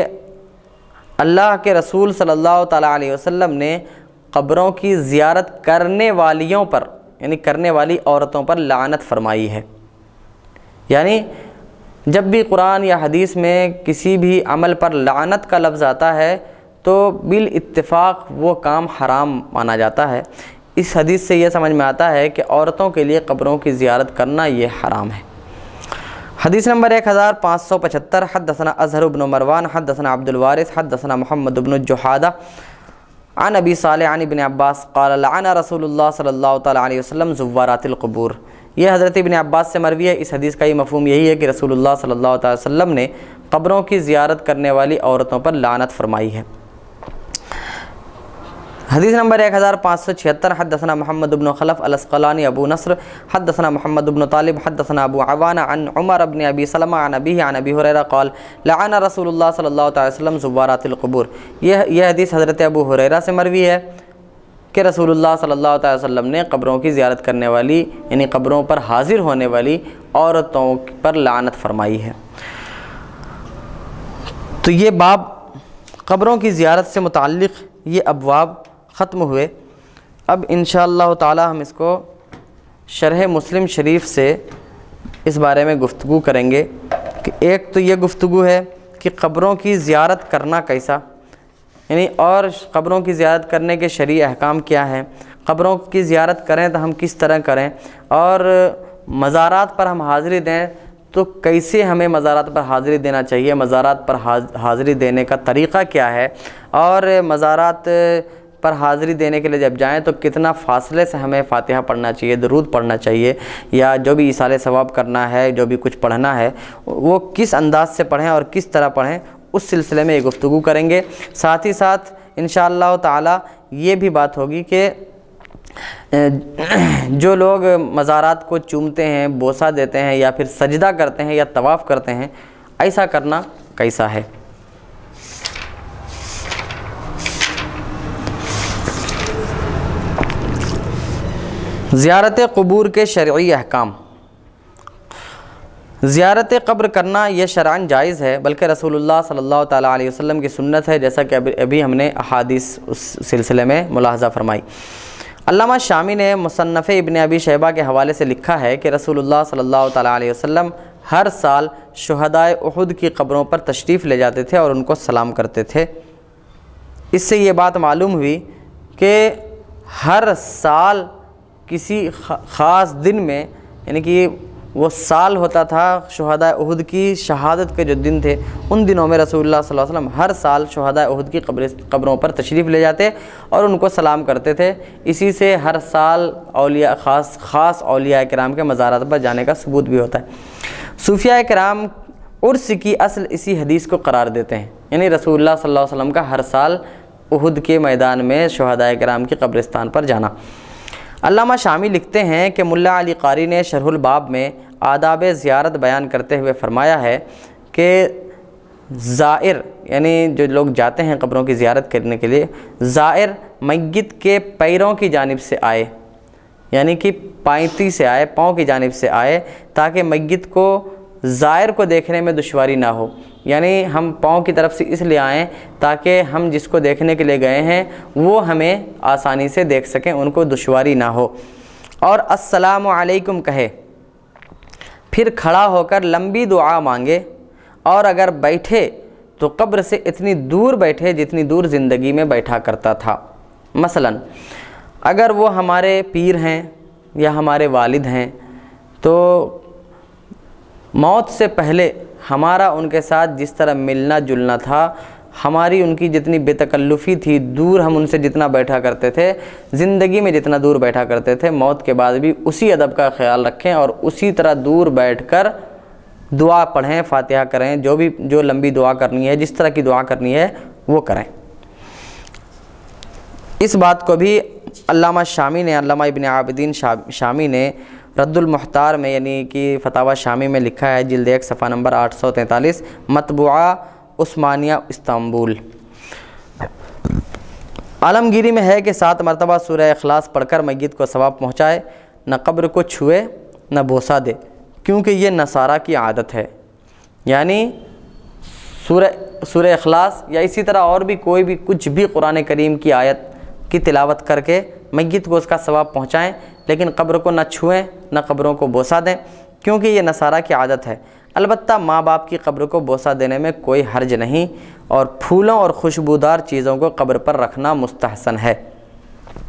اللہ کے رسول صلی اللہ تعالیٰ علیہ وسلم نے قبروں کی زیارت کرنے والیوں پر یعنی کرنے والی عورتوں پر لعنت فرمائی ہے۔ یعنی جب بھی قرآن یا حدیث میں کسی بھی عمل پر لعنت کا لفظ آتا ہے تو بالاتفاق وہ کام حرام مانا جاتا ہے۔ اس حدیث سے یہ سمجھ میں آتا ہے کہ عورتوں کے لیے قبروں کی زیارت کرنا یہ حرام ہے۔ حدیث نمبر 1575، حدثنا ازہر بن مروان حدثنا عبد الوارث حدثنا محمد بن الجحادہ عن ابی صالح عن ابن عباس قال لعن رسول اللہ صلی اللہ تعالیٰ علیہ وسلم زوارات القبور۔ یہ حضرت ابن عباس سے مروی ہے۔ اس حدیث کا یہ مفہوم یہی ہے کہ رسول اللہ صلی اللہ تعالیٰ علیہ وسلم نے قبروں کی زیارت کرنے والی عورتوں پر لعنت فرمائی ہے۔ حدیث نمبر 1576، حدثنا محمد بن خلف العسقلانی ابو نصر حدثنا محمد بن طالب حدثنا ابو عوانہ عن عمر بن ابی سلمہ عن ابیہ عن ابی ہریرہ قال لعن رسول اللہ صلی اللہ علیہ وسلم زوارات القبور۔ یہ حدیث حضرت ابو ہریرہ سے مروی ہے کہ رسول اللہ صلی اللہ علیہ وسلم نے قبروں کی زیارت کرنے والی یعنی قبروں پر حاضر ہونے والی عورتوں پر لعنت فرمائی ہے۔ تو یہ باب قبروں کی زیارت سے متعلق یہ ابواب ختم ہوئے۔ اب انشاءاللہ تعالی ہم اس کو شرح مسلم شریف سے اس بارے میں گفتگو کریں گے کہ ایک تو یہ گفتگو ہے کہ قبروں کی زیارت کرنا کیسا، یعنی اور قبروں کی زیارت کرنے کے شرعی احکام کیا ہیں، قبروں کی زیارت کریں تو ہم کس طرح کریں، اور مزارات پر ہم حاضری دیں تو کیسے ہمیں مزارات پر حاضری دینا چاہیے، مزارات پر حاضری دینے کا طریقہ کیا ہے، اور مزارات پر حاضری دینے کے لیے جب جائیں تو کتنا فاصلے سے ہمیں فاتحہ پڑھنا چاہیے، درود پڑھنا چاہیے، یا جو بھی ایصال ثواب کرنا ہے، جو بھی کچھ پڑھنا ہے وہ کس انداز سے پڑھیں اور کس طرح پڑھیں، اس سلسلے میں یہ گفتگو کریں گے۔ ساتھ ہی ساتھ انشاءاللہ تعالی یہ بھی بات ہوگی کہ جو لوگ مزارات کو چومتے ہیں، بوسہ دیتے ہیں یا پھر سجدہ کرتے ہیں یا طواف کرتے ہیں، ایسا کرنا کیسا ہے۔ زیارت قبور کے شرعی احکام۔ زیارت قبر کرنا یہ شرعاً جائز ہے، بلکہ رسول اللہ صلی اللہ تعالیٰ علیہ وسلم کی سنت ہے، جیسا کہ ابھی ہم نے احادیث اس سلسلے میں ملاحظہ فرمائی۔ علامہ شامی نے مصنف ابن ابی شیبہ کے حوالے سے لکھا ہے کہ رسول اللہ صلی اللہ تعالیٰ علیہ وسلم ہر سال شہدائے احد کی قبروں پر تشریف لے جاتے تھے اور ان کو سلام کرتے تھے۔ اس سے یہ بات معلوم ہوئی کہ ہر سال کسی خاص دن میں، یعنی کہ وہ سال ہوتا تھا شہداء احد کی شہادت کے جو دن تھے، ان دنوں میں رسول اللہ صلی اللہ علیہ وسلم ہر سال شہداء احد کی قبروں پر تشریف لے جاتے اور ان کو سلام کرتے تھے۔ اسی سے ہر سال اولیاء خاص اولیاء کرام کے مزارات پر جانے کا ثبوت بھی ہوتا ہے۔ صوفیاء کرام عرس کی اصل اسی حدیث کو قرار دیتے ہیں، یعنی رسول اللہ صلی اللہ علیہ وسلم کا ہر سال احد کے میدان میں شہداء کرام کی قبرستان پر جانا۔ علامہ شامی لکھتے ہیں کہ ملا علی قاری نے شرح الباب میں آداب زیارت بیان کرتے ہوئے فرمایا ہے کہ زائر، یعنی جو لوگ جاتے ہیں قبروں کی زیارت کرنے کے لیے، زائر میت کے پیروں کی جانب سے آئے، یعنی کہ پائنتی سے آئے، پاؤں کی جانب سے آئے، تاکہ میت کو زائر کو دیکھنے میں دشواری نہ ہو۔ یعنی ہم پاؤں کی طرف سے اس لیے آئیں تاکہ ہم جس کو دیکھنے کے لیے گئے ہیں وہ ہمیں آسانی سے دیکھ سکیں، ان کو دشواری نہ ہو۔ اور السلام علیکم کہے، پھر کھڑا ہو کر لمبی دعا مانگے، اور اگر بیٹھے تو قبر سے اتنی دور بیٹھے جتنی دور زندگی میں بیٹھا کرتا تھا۔ مثلا اگر وہ ہمارے پیر ہیں یا ہمارے والد ہیں تو موت سے پہلے ہمارا ان کے ساتھ جس طرح ملنا جلنا تھا، ہماری ان کی جتنی بے تکلفی تھی، دور ہم ان سے جتنا بیٹھا کرتے تھے، زندگی میں جتنا دور بیٹھا کرتے تھے، موت کے بعد بھی اسی ادب کا خیال رکھیں اور اسی طرح دور بیٹھ کر دعا پڑھیں، فاتحہ کریں، جو لمبی دعا کرنی ہے، جس طرح کی دعا کرنی ہے وہ کریں۔ اس بات کو بھی علامہ شامی نے، علامہ ابن عابدین شامی نے رد المحتار میں، یعنی کہ فتاوی شامی میں لکھا ہے، جلد 1 صفحہ نمبر 843، مطبوعہ عثمانیہ استنبول۔ عالمگیری میں ہے کہ 7 مرتبہ سورہ اخلاص پڑھ کر میت کو ثواب پہنچائے، نہ قبر کو چھوئے نہ بوسہ دے، کیونکہ یہ نصارہ کی عادت ہے۔ یعنی سورہ اخلاص یا اسی طرح اور بھی کوئی بھی کچھ بھی قرآن کریم کی آیت کی تلاوت کر کے میت کو اس کا ثواب پہنچائیں، لیکن قبر کو نہ چھوئیں نہ قبروں کو بوسہ دیں، کیونکہ یہ نصارہ کی عادت ہے۔ البتہ ماں باپ کی قبر کو بوسہ دینے میں کوئی حرج نہیں، اور پھولوں اور خوشبودار چیزوں کو قبر پر رکھنا مستحسن ہے۔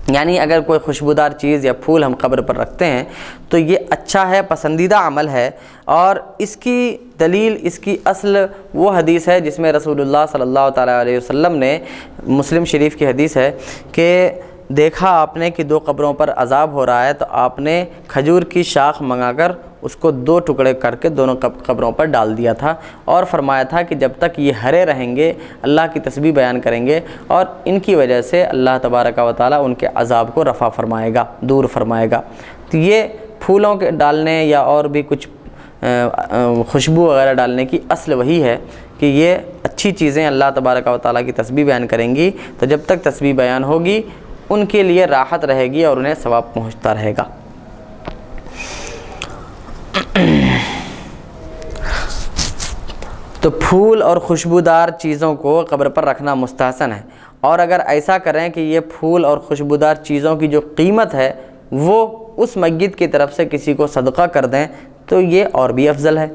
یعنی اگر کوئی خوشبودار چیز یا پھول ہم قبر پر رکھتے ہیں تو یہ اچھا ہے، پسندیدہ عمل ہے، اور اس کی دلیل، اس کی اصل وہ حدیث ہے جس میں رسول اللہ صلی اللہ تعالیٰ علیہ وسلم نے، مسلم شریف کی حدیث ہے کہ دیکھا آپ نے کہ 2 قبروں پر عذاب ہو رہا ہے، تو آپ نے کھجور کی شاخ منگا کر اس کو 2 ٹکڑے کر کے دونوں قبروں پر ڈال دیا تھا، اور فرمایا تھا کہ جب تک یہ ہرے رہیں گے اللہ کی تسبیح بیان کریں گے، اور ان کی وجہ سے اللہ تبارک و تعالیٰ ان کے عذاب کو رفع فرمائے گا، دور فرمائے گا۔ تو یہ پھولوں کے ڈالنے یا اور بھی کچھ خوشبو وغیرہ ڈالنے کی اصل وہی ہے کہ یہ اچھی چیزیں اللہ تبارک و تعالیٰ کی تسبیح بیان کریں گی، تو جب تک تسبیح بیان ہوگی ان کے لیے راحت رہے گی اور انہیں ثواب پہنچتا رہے گا۔ تو پھول اور خوشبودار چیزوں کو قبر پر رکھنا مستحسن ہے، اور اگر ایسا کریں کہ یہ پھول اور خوشبودار چیزوں کی جو قیمت ہے وہ اس میت کی طرف سے کسی کو صدقہ کر دیں تو یہ اور بھی افضل ہے،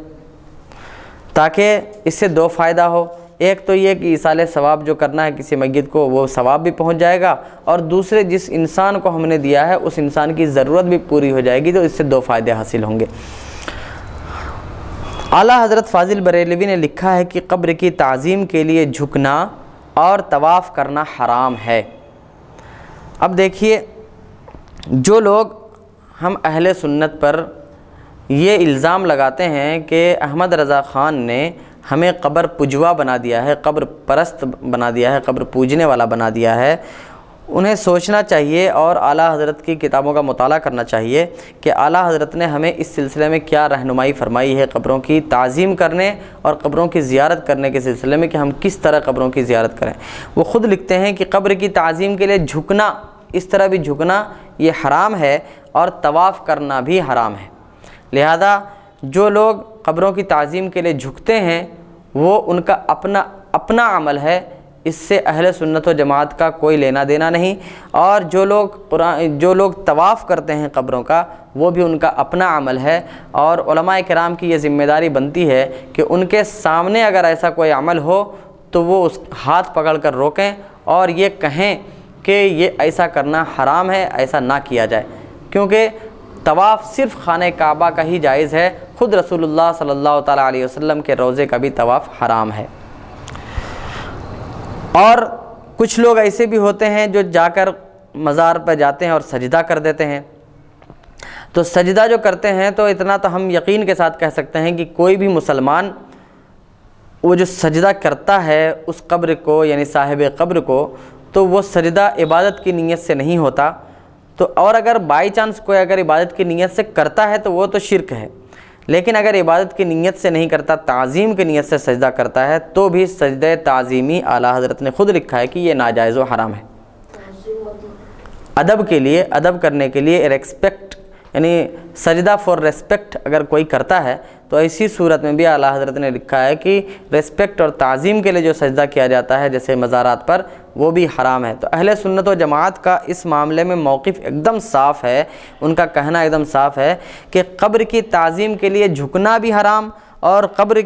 تاکہ اس سے 2 فائدہ ہو۔ ایک تو یہ کہ ایصال ثواب جو کرنا ہے کسی میت کو وہ ثواب بھی پہنچ جائے گا، اور دوسرے جس انسان کو ہم نے دیا ہے اس انسان کی ضرورت بھی پوری ہو جائے گی، تو اس سے 2 فائدے حاصل ہوں گے۔ اعلیٰ حضرت فاضل بریلوی نے لکھا ہے کہ قبر کی تعظیم کے لیے جھکنا اور طواف کرنا حرام ہے۔ اب دیکھیے، جو لوگ ہم اہل سنت پر یہ الزام لگاتے ہیں کہ احمد رضا خان نے ہمیں قبر پجوا بنا دیا ہے، قبر پرست بنا دیا ہے، قبر پوجنے والا بنا دیا ہے، انہیں سوچنا چاہیے اور اعلیٰ حضرت کی کتابوں کا مطالعہ کرنا چاہیے کہ اعلیٰ حضرت نے ہمیں اس سلسلے میں کیا رہنمائی فرمائی ہے قبروں کی تعظیم کرنے اور قبروں کی زیارت کرنے کے سلسلے میں، کہ ہم کس طرح قبروں کی زیارت کریں۔ وہ خود لکھتے ہیں کہ قبر کی تعظیم کے لیے جھکنا، اس طرح بھی جھکنا یہ حرام ہے، اور طواف کرنا بھی حرام ہے۔ لہذا جو لوگ قبروں کی تعظیم کے لیے جھکتے ہیں وہ ان کا اپنا عمل ہے، اس سے اہل سنت و جماعت کا کوئی لینا دینا نہیں، اور جو لوگ طواف کرتے ہیں قبروں کا وہ بھی ان کا اپنا عمل ہے، اور علماء کرام کی یہ ذمہ داری بنتی ہے کہ ان کے سامنے اگر ایسا کوئی عمل ہو تو وہ اس ہاتھ پکڑ کر روکیں اور یہ کہیں کہ یہ ایسا کرنا حرام ہے، ایسا نہ کیا جائے، کیونکہ طواف صرف خانہ کعبہ کا ہی جائز ہے، خود رسول اللہ صلی اللہ تعالیٰ علیہ وسلم کے روضے کا بھی طواف حرام ہے۔ اور کچھ لوگ ایسے بھی ہوتے ہیں جو جا کر مزار پہ جاتے ہیں اور سجدہ کر دیتے ہیں۔ تو سجدہ جو کرتے ہیں تو اتنا تو ہم یقین کے ساتھ کہہ سکتے ہیں کہ کوئی بھی مسلمان وہ جو سجدہ کرتا ہے اس قبر کو، یعنی صاحب قبر کو، تو وہ سجدہ عبادت کی نیت سے نہیں ہوتا۔ تو اور اگر بائی چانس کوئی اگر عبادت کی نیت سے کرتا ہے تو وہ تو شرک ہے، لیکن اگر عبادت کی نیت سے نہیں کرتا، تعظیم کی نیت سے سجدہ کرتا ہے، تو بھی سجدہ تعظیمی اعلیٰ حضرت نے خود لکھا ہے کہ یہ ناجائز و حرام ہے۔ ادب کے لیے، ادب کرنے کے لیے، ریسپیکٹ یعنی سجدہ فار ریسپیکٹ اگر کوئی کرتا ہے تو ایسی صورت میں بھی اعلیٰ حضرت نے لکھا ہے کہ ریسپیکٹ اور تعظیم کے لیے جو سجدہ کیا جاتا ہے جیسے مزارات پر، وہ بھی حرام ہے۔ تو اہل سنت و جماعت کا اس معاملے میں موقف ایک دم صاف ہے، ان کا کہنا ایک دم صاف ہے کہ قبر کی تعظیم کے لیے جھکنا بھی حرام اور قبر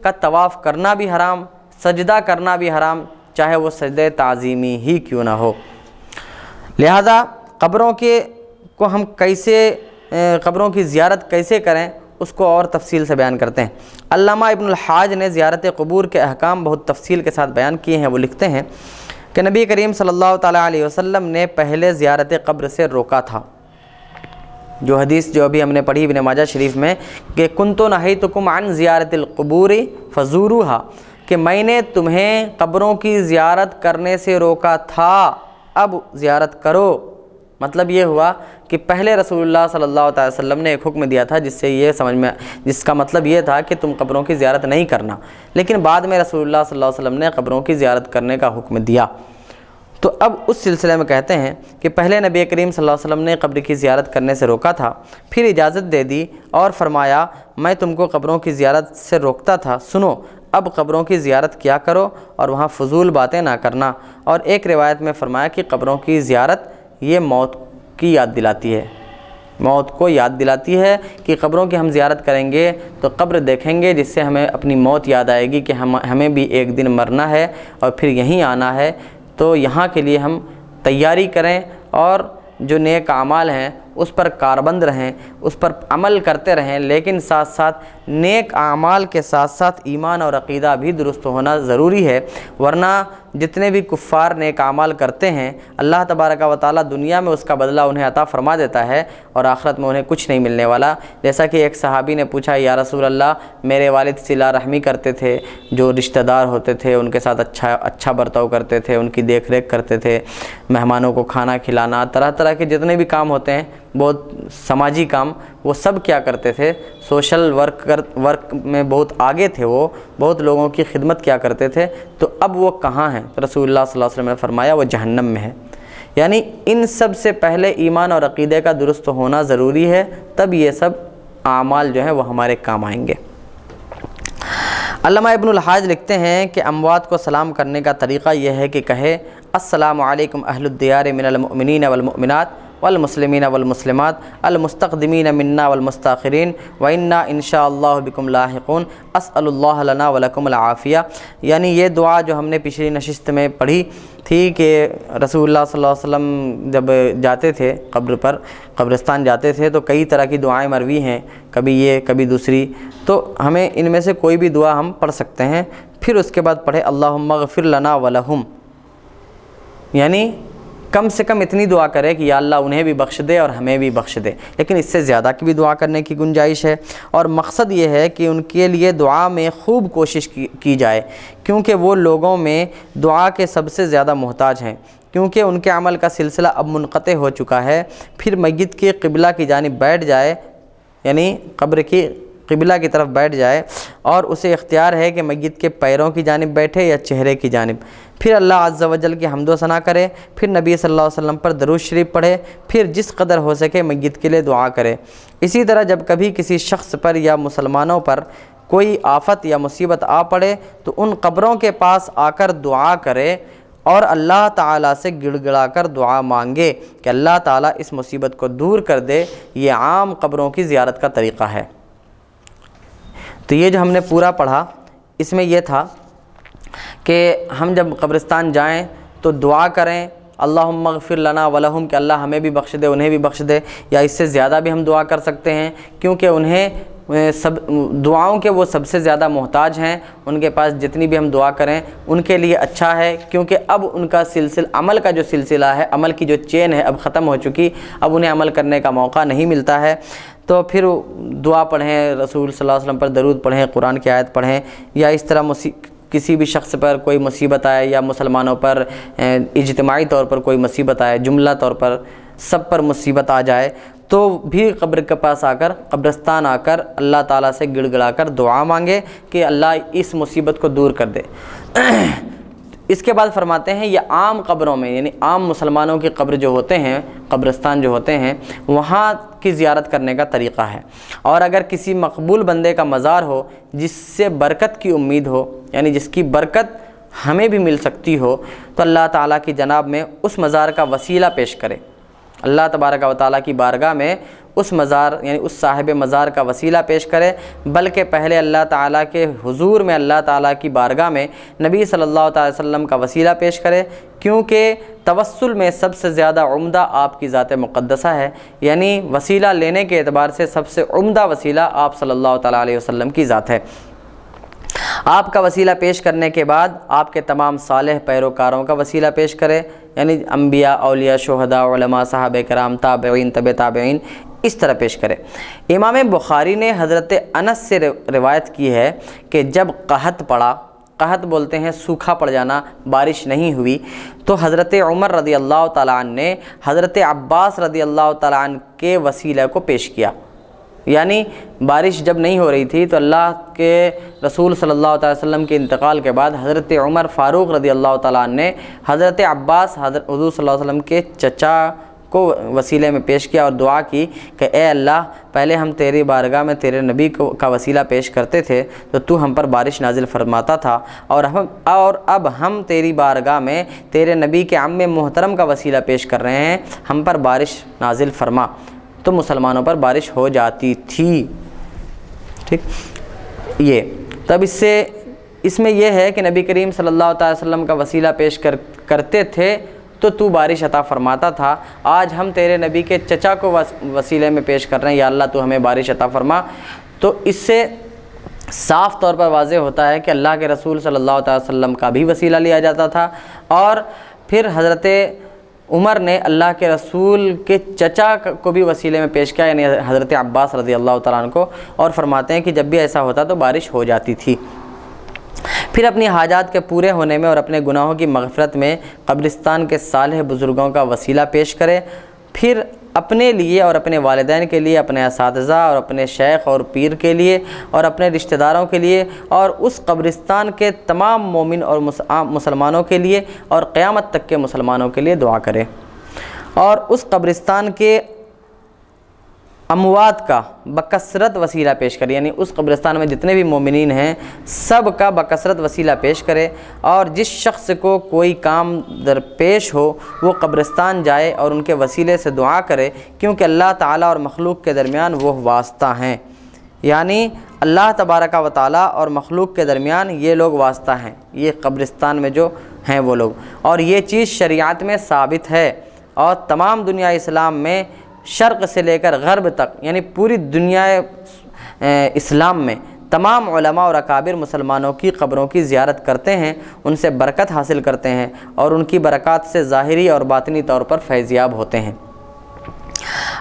کا طواف کرنا بھی حرام، سجدہ کرنا بھی حرام، چاہے وہ سجدہ تعظیمی ہی کیوں نہ ہو۔ لہذا قبروں کو ہم کیسے، قبروں کی زیارت کیسے کریں اس کو اور تفصیل سے بیان کرتے ہیں۔ علامہ ابن الحاج نے زیارت قبور کے احکام بہت تفصیل کے ساتھ بیان کیے ہیں۔ وہ لکھتے ہیں کہ نبی کریم صلی اللہ تعالیٰ علیہ وسلم نے پہلے زیارت قبر سے روکا تھا، جو حدیث جو ابھی ہم نے پڑھی ابن ماجہ شریف میں کہ کنت نہیتکم عن زیارت القبور فزوروہا، کہ میں نے تمہیں قبروں کی زیارت کرنے سے روکا تھا، اب زیارت کرو۔ مطلب یہ ہوا کہ پہلے رسول اللہ صلی اللہ علیہ وسلم نے ایک حکم دیا تھا جس کا مطلب یہ تھا کہ تم قبروں کی زیارت نہیں کرنا، لیکن بعد میں رسول اللہ صلی اللہ علیہ وسلم نے قبروں کی زیارت کرنے کا حکم دیا۔ تو اب اس سلسلے میں کہتے ہیں کہ پہلے نبی کریم صلی اللہ علیہ وسلم نے قبر کی زیارت کرنے سے روکا تھا، پھر اجازت دے دی اور فرمایا میں تم کو قبروں کی زیارت سے روکتا تھا، سنو اب قبروں کی زیارت کیا کرو اور وہاں فضول باتیں نہ کرنا۔ اور ایک روایت میں فرمایا کہ قبروں کی زیارت یہ موت کی یاد دلاتی ہے، موت کو یاد دلاتی ہے کہ قبروں کی ہم زیارت کریں گے تو قبر دیکھیں گے جس سے ہمیں اپنی موت یاد آئے گی کہ ہمیں بھی ایک دن مرنا ہے اور پھر یہیں آنا ہے۔ تو یہاں کے لیے ہم تیاری کریں اور جو نیک اعمال ہیں اس پر کاربند رہیں، اس پر عمل کرتے رہیں، لیکن ساتھ ساتھ نیک اعمال کے ساتھ ساتھ ایمان اور عقیدہ بھی درست ہونا ضروری ہے، ورنہ جتنے بھی کفار نیک اعمال کرتے ہیں اللہ تبارک و تعالیٰ دنیا میں اس کا بدلہ انہیں عطا فرما دیتا ہے اور آخرت میں انہیں کچھ نہیں ملنے والا۔ جیسا کہ ایک صحابی نے پوچھا یا رسول اللہ میرے والد صلہ رحمی کرتے تھے، جو رشتہ دار ہوتے تھے ان کے ساتھ اچھا برتاؤ کرتے تھے، ان کی دیکھ ریکھ کرتے تھے، مہمانوں کو کھانا کھلانا، طرح طرح کے جتنے بھی کام ہوتے ہیں بہت سماجی کام، وہ سب کیا کرتے تھے، سوشل ورک میں بہت آگے تھے، وہ بہت لوگوں کی خدمت کیا کرتے تھے، تو اب وہ کہاں ہیں؟ تو رسول اللہ صلی اللہ علیہ وسلم نے فرمایا وہ جہنم میں ہے۔ یعنی ان سب سے پہلے ایمان اور عقیدے کا درست ہونا ضروری ہے، تب یہ سب اعمال جو ہیں وہ ہمارے کام آئیں گے۔ علامہ ابن الحاج لکھتے ہیں کہ اموات کو سلام کرنے کا طریقہ یہ ہے کہ کہے السلام علیکم اہل الدیار من المؤمنین والمؤمنات والمسلمین والمسلمات المستقدمین منا والمستاخرین وإنا انشاء اللہ بکم لاحقون اسأل اللہ لنا ولکم العافیہ۔ یعنی یہ دعا جو ہم نے پچھلی نشست میں پڑھی تھی کہ رسول اللہ صلی اللہ علیہ وسلم جب جاتے تھے قبر پر، قبرستان جاتے تھے تو کئی طرح کی دعائیں مروی ہیں، کبھی یہ کبھی دوسری، تو ہمیں ان میں سے کوئی بھی دعا ہم پڑھ سکتے ہیں۔ پھر اس کے بعد پڑھے اللہم اغفر لنا ولہم، یعنی کم سے کم اتنی دعا کرے کہ یا اللہ انہیں بھی بخش دے اور ہمیں بھی بخش دے، لیکن اس سے زیادہ کی بھی دعا کرنے کی گنجائش ہے۔ اور مقصد یہ ہے کہ ان کے لیے دعا میں خوب کوشش کی جائے، کیونکہ وہ لوگوں میں دعا کے سب سے زیادہ محتاج ہیں، کیونکہ ان کے عمل کا سلسلہ اب منقطع ہو چکا ہے۔ پھر میت کے قبلہ کی جانب بیٹھ جائے، یعنی قبر کی قبلہ کی طرف بیٹھ جائے، اور اسے اختیار ہے کہ میت کے پیروں کی جانب بیٹھے یا چہرے کی جانب، پھر اللہ عز و جل کی حمد و ثنا کرے، پھر نبی صلی اللہ علیہ وسلم پر درود شریف پڑھے، پھر جس قدر ہو سکے میت کے لیے دعا کرے۔ اسی طرح جب کبھی کسی شخص پر یا مسلمانوں پر کوئی آفت یا مصیبت آ پڑے تو ان قبروں کے پاس آ کر دعا کرے اور اللہ تعالیٰ سے گڑ گڑا کر دعا مانگے کہ اللہ تعالیٰ اس مصیبت کو دور کر دے۔ یہ عام قبروں کی زیارت کا طریقہ ہے۔ تو یہ جو ہم نے پورا پڑھا اس میں یہ تھا کہ ہم جب قبرستان جائیں تو دعا کریں اللہم اغفر لنا ولہم کہ اللہ ہمیں بھی بخش دے انہیں بھی بخش دے، یا اس سے زیادہ بھی ہم دعا کر سکتے ہیں کیونکہ انہیں سب دعاؤں کے وہ سب سے زیادہ محتاج ہیں، ان کے پاس جتنی بھی ہم دعا کریں ان کے لیے اچھا ہے، کیونکہ اب ان کا عمل کا جو سلسلہ ہے، عمل کی جو چین ہے اب ختم ہو چکی، اب انہیں عمل کرنے کا موقع نہیں ملتا ہے۔ تو پھر دعا پڑھیں، رسول صلی اللہ علیہ وسلم پر درود پڑھیں، قرآن کی آیت پڑھیں، یا اس طرح کسی بھی شخص پر کوئی مصیبت آئے یا مسلمانوں پر اجتماعی طور پر کوئی مصیبت آئے، جملہ طور پر سب پر مصیبت آ جائے، تو بھی قبر کے پاس آ کر، قبرستان آ کر اللہ تعالیٰ سے گڑ گڑا کر دعا مانگے کہ اللہ اس مصیبت کو دور کر دے۔ اس کے بعد فرماتے ہیں یہ عام قبروں میں، یعنی عام مسلمانوں کی قبر جو ہوتے ہیں، قبرستان جو ہوتے ہیں، وہاں کی زیارت کرنے کا طریقہ ہے۔ اور اگر کسی مقبول بندے کا مزار ہو جس سے برکت کی امید ہو، یعنی جس کی برکت ہمیں بھی مل سکتی ہو، تو اللہ تعالیٰ کی جناب میں اس مزار کا وسیلہ پیش کرے، اللہ تبارک و تعالیٰ کی بارگاہ میں اس مزار یعنی اس صاحب مزار کا وسیلہ پیش کرے، بلکہ پہلے اللہ تعالیٰ کے حضور میں، اللہ تعالیٰ کی بارگاہ میں نبی صلی اللہ علیہ وسلم کا وسیلہ پیش کرے، کیونکہ توسل میں سب سے زیادہ عمدہ آپ کی ذات مقدسہ ہے، یعنی وسیلہ لینے کے اعتبار سے سب سے عمدہ وسیلہ آپ صلی اللہ تعالیٰ علیہ وسلم کی ذات ہے۔ آپ کا وسیلہ پیش کرنے کے بعد آپ کے تمام صالح پیروکاروں کا وسیلہ پیش کرے، یعنی انبیاء، اولیاء، شہداء، علماء، صحابہ کرام، تابعین، تبع تابعین، اس طرح پیش کرے۔ امام بخاری نے حضرت انس سے روایت کی ہے کہ جب قحط پڑا، قحط بولتے ہیں سوکھا پڑ جانا، بارش نہیں ہوئی، تو حضرت عمر رضی اللہ تعالیٰ عنہ نے حضرت عباس رضی اللہ تعالیٰ عنہ کے وسیلہ کو پیش کیا، یعنی بارش جب نہیں ہو رہی تھی تو اللہ کے رسول صلی اللہ علیہ وسلم کے انتقال کے بعد حضرت عمر فاروق رضی اللہ تعالیٰ عنہ نے حضرت عباس حضور صلی اللہ علیہ وسلم کے چچا کو وسیلے میں پیش کیا اور دعا کی کہ اے اللہ، پہلے ہم تیری بارگاہ میں تیرے نبی کا وسیلہ پیش کرتے تھے تو ہم پر بارش نازل فرماتا تھا، اور اب ہم تیری بارگاہ میں تیرے نبی کے عم محترم کا وسیلہ پیش کر رہے ہیں، ہم پر بارش نازل فرما، تو مسلمانوں پر بارش ہو جاتی تھی۔ ٹھیک، یہ تب اس میں یہ ہے کہ نبی کریم صلی اللہ علیہ وسلم کا وسیلہ پیش کرتے تھے تو بارش عطا فرماتا تھا، آج ہم تیرے نبی کے چچا کو وسیلے میں پیش کر رہے ہیں، یا اللہ تو ہمیں بارش عطا فرما۔ تو اس سے صاف طور پر واضح ہوتا ہے کہ اللہ کے رسول صلی اللہ علیہ وسلم کا بھی وسیلہ لیا جاتا تھا، اور پھر حضرت عمر نے اللہ کے رسول کے چچا کو بھی وسیلے میں پیش کیا، یعنی حضرت عباس رضی اللہ تعالیٰ عنہ کو، اور فرماتے ہیں کہ جب بھی ایسا ہوتا تو بارش ہو جاتی تھی۔ پھر اپنی حاجات کے پورے ہونے میں اور اپنے گناہوں کی مغفرت میں قبرستان کے صالح بزرگوں کا وسیلہ پیش کرے، پھر اپنے لیے اور اپنے والدین کے لیے، اپنے اساتذہ اور اپنے شیخ اور پیر کے لیے اور اپنے رشتہ داروں کے لیے اور اس قبرستان کے تمام مومن اور مسلمانوں کے لیے اور قیامت تک کے مسلمانوں کے لیے دعا کرے، اور اس قبرستان کے اموات کا بکثرت وسیلہ پیش کرے، یعنی اس قبرستان میں جتنے بھی مومنین ہیں سب کا بکثرت وسیلہ پیش کرے، اور جس شخص کو کوئی کام درپیش ہو وہ قبرستان جائے اور ان کے وسیلے سے دعا کرے، کیونکہ اللہ تعالیٰ اور مخلوق کے درمیان وہ واسطہ ہیں، یعنی اللہ تبارک و تعالیٰ اور مخلوق کے درمیان یہ لوگ واسطہ ہیں، یہ قبرستان میں جو ہیں وہ لوگ، اور یہ چیز شریعت میں ثابت ہے، اور تمام دنیا اسلام میں شرق سے لے کر غرب تک، یعنی پوری دنیا اسلام میں تمام علماء اور اکابر مسلمانوں کی قبروں کی زیارت کرتے ہیں، ان سے برکت حاصل کرتے ہیں، اور ان کی برکات سے ظاہری اور باطنی طور پر فیضیاب ہوتے ہیں۔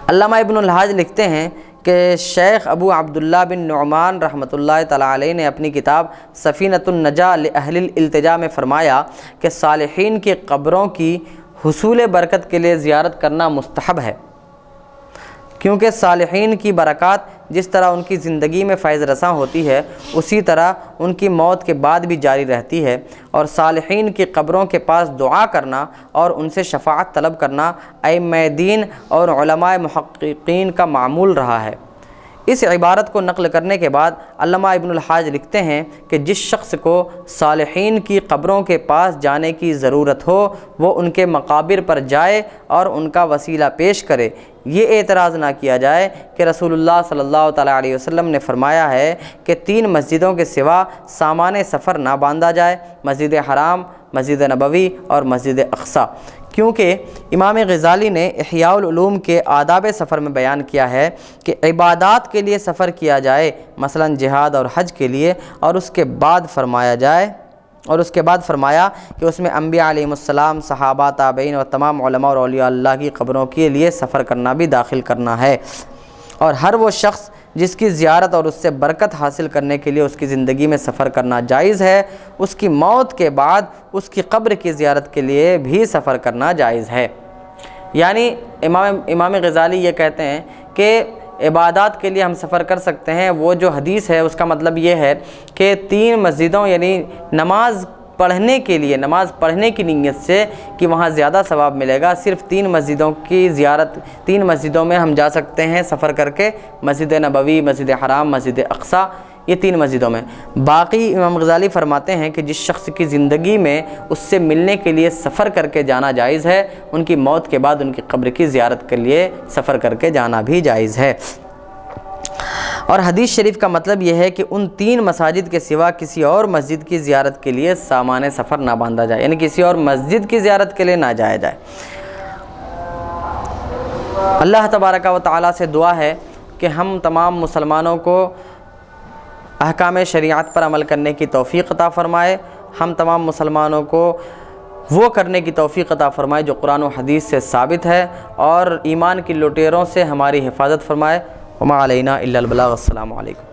علامہ ابن الحاج لکھتے ہیں کہ شیخ ابو عبداللہ بن نعمان رحمۃ اللہ تعالیٰ علیہ نے اپنی کتاب سفینۃ النجاہ لأہل الالتجاء میں فرمایا کہ صالحین کی قبروں کی حصول برکت کے لیے زیارت کرنا مستحب ہے، کیونکہ صالحین کی برکات جس طرح ان کی زندگی میں فیض رساں ہوتی ہے اسی طرح ان کی موت کے بعد بھی جاری رہتی ہے، اور صالحین کی قبروں کے پاس دعا کرنا اور ان سے شفاعت طلب کرنا ائمہ دین اور علماء محققین کا معمول رہا ہے۔ اس عبارت کو نقل کرنے کے بعد علامہ ابن الحاج لکھتے ہیں کہ جس شخص کو صالحین کی قبروں کے پاس جانے کی ضرورت ہو وہ ان کے مقابر پر جائے اور ان کا وسیلہ پیش کرے، یہ اعتراض نہ کیا جائے کہ رسول اللہ صلی اللہ تعالیٰ علیہ وسلم نے فرمایا ہے کہ 3 مسجدوں کے سوا سامان سفر نہ باندھا جائے، مسجد حرام، مسجد نبوی اور مسجد اقصی، کیونکہ امام غزالی نے احیاء العلوم کے آداب سفر میں بیان کیا ہے کہ عبادات کے لیے سفر کیا جائے، مثلا جہاد اور حج کے لیے، اور اس کے بعد فرمایا کہ اس میں انبیاء علیہ السلام، صحابہ، تابعین اور تمام علماء اور اولیاء اللہ کی قبروں کے لیے سفر کرنا بھی داخل کرنا ہے، اور ہر وہ شخص جس کی زیارت اور اس سے برکت حاصل کرنے کے لیے اس کی زندگی میں سفر کرنا جائز ہے، اس کی موت کے بعد اس کی قبر کی زیارت کے لیے بھی سفر کرنا جائز ہے۔ یعنی امام غزالی یہ کہتے ہیں کہ عبادات کے لیے ہم سفر کر سکتے ہیں۔ وہ جو حدیث ہے اس کا مطلب یہ ہے کہ 3 مسجدوں یعنی نماز پڑھنے کی نیت سے کہ وہاں زیادہ ثواب ملے گا، صرف 3 مسجدوں کی زیارت، 3 مسجدوں میں ہم جا سکتے ہیں سفر کر کے، مسجد نبوی، مسجد حرام، مسجد اقصی، یہ 3 مسجدوں میں۔ باقی امام غزالی فرماتے ہیں کہ جس شخص کی زندگی میں اس سے ملنے کے لیے سفر کر کے جانا جائز ہے، ان کی موت کے بعد ان کی قبر کی زیارت کے لیے سفر کر کے جانا بھی جائز ہے۔ اور حدیث شریف کا مطلب یہ ہے کہ ان 3 مساجد کے سوا کسی اور مسجد کی زیارت کے لیے سامان سفر نہ باندھا جائے، یعنی کسی اور مسجد کی زیارت کے لیے نہ جایا جائے۔ اللہ تبارک و تعالیٰ سے دعا ہے کہ ہم تمام مسلمانوں کو احکام شریعت پر عمل کرنے کی توفیق عطا فرمائے، ہم تمام مسلمانوں کو وہ کرنے کی توفیق عطا فرمائے جو قرآن و حدیث سے ثابت ہے، اور ایمان کی لٹیروں سے ہماری حفاظت فرمائے۔ وما علینا الا البلاغ۔ السلام علیکم۔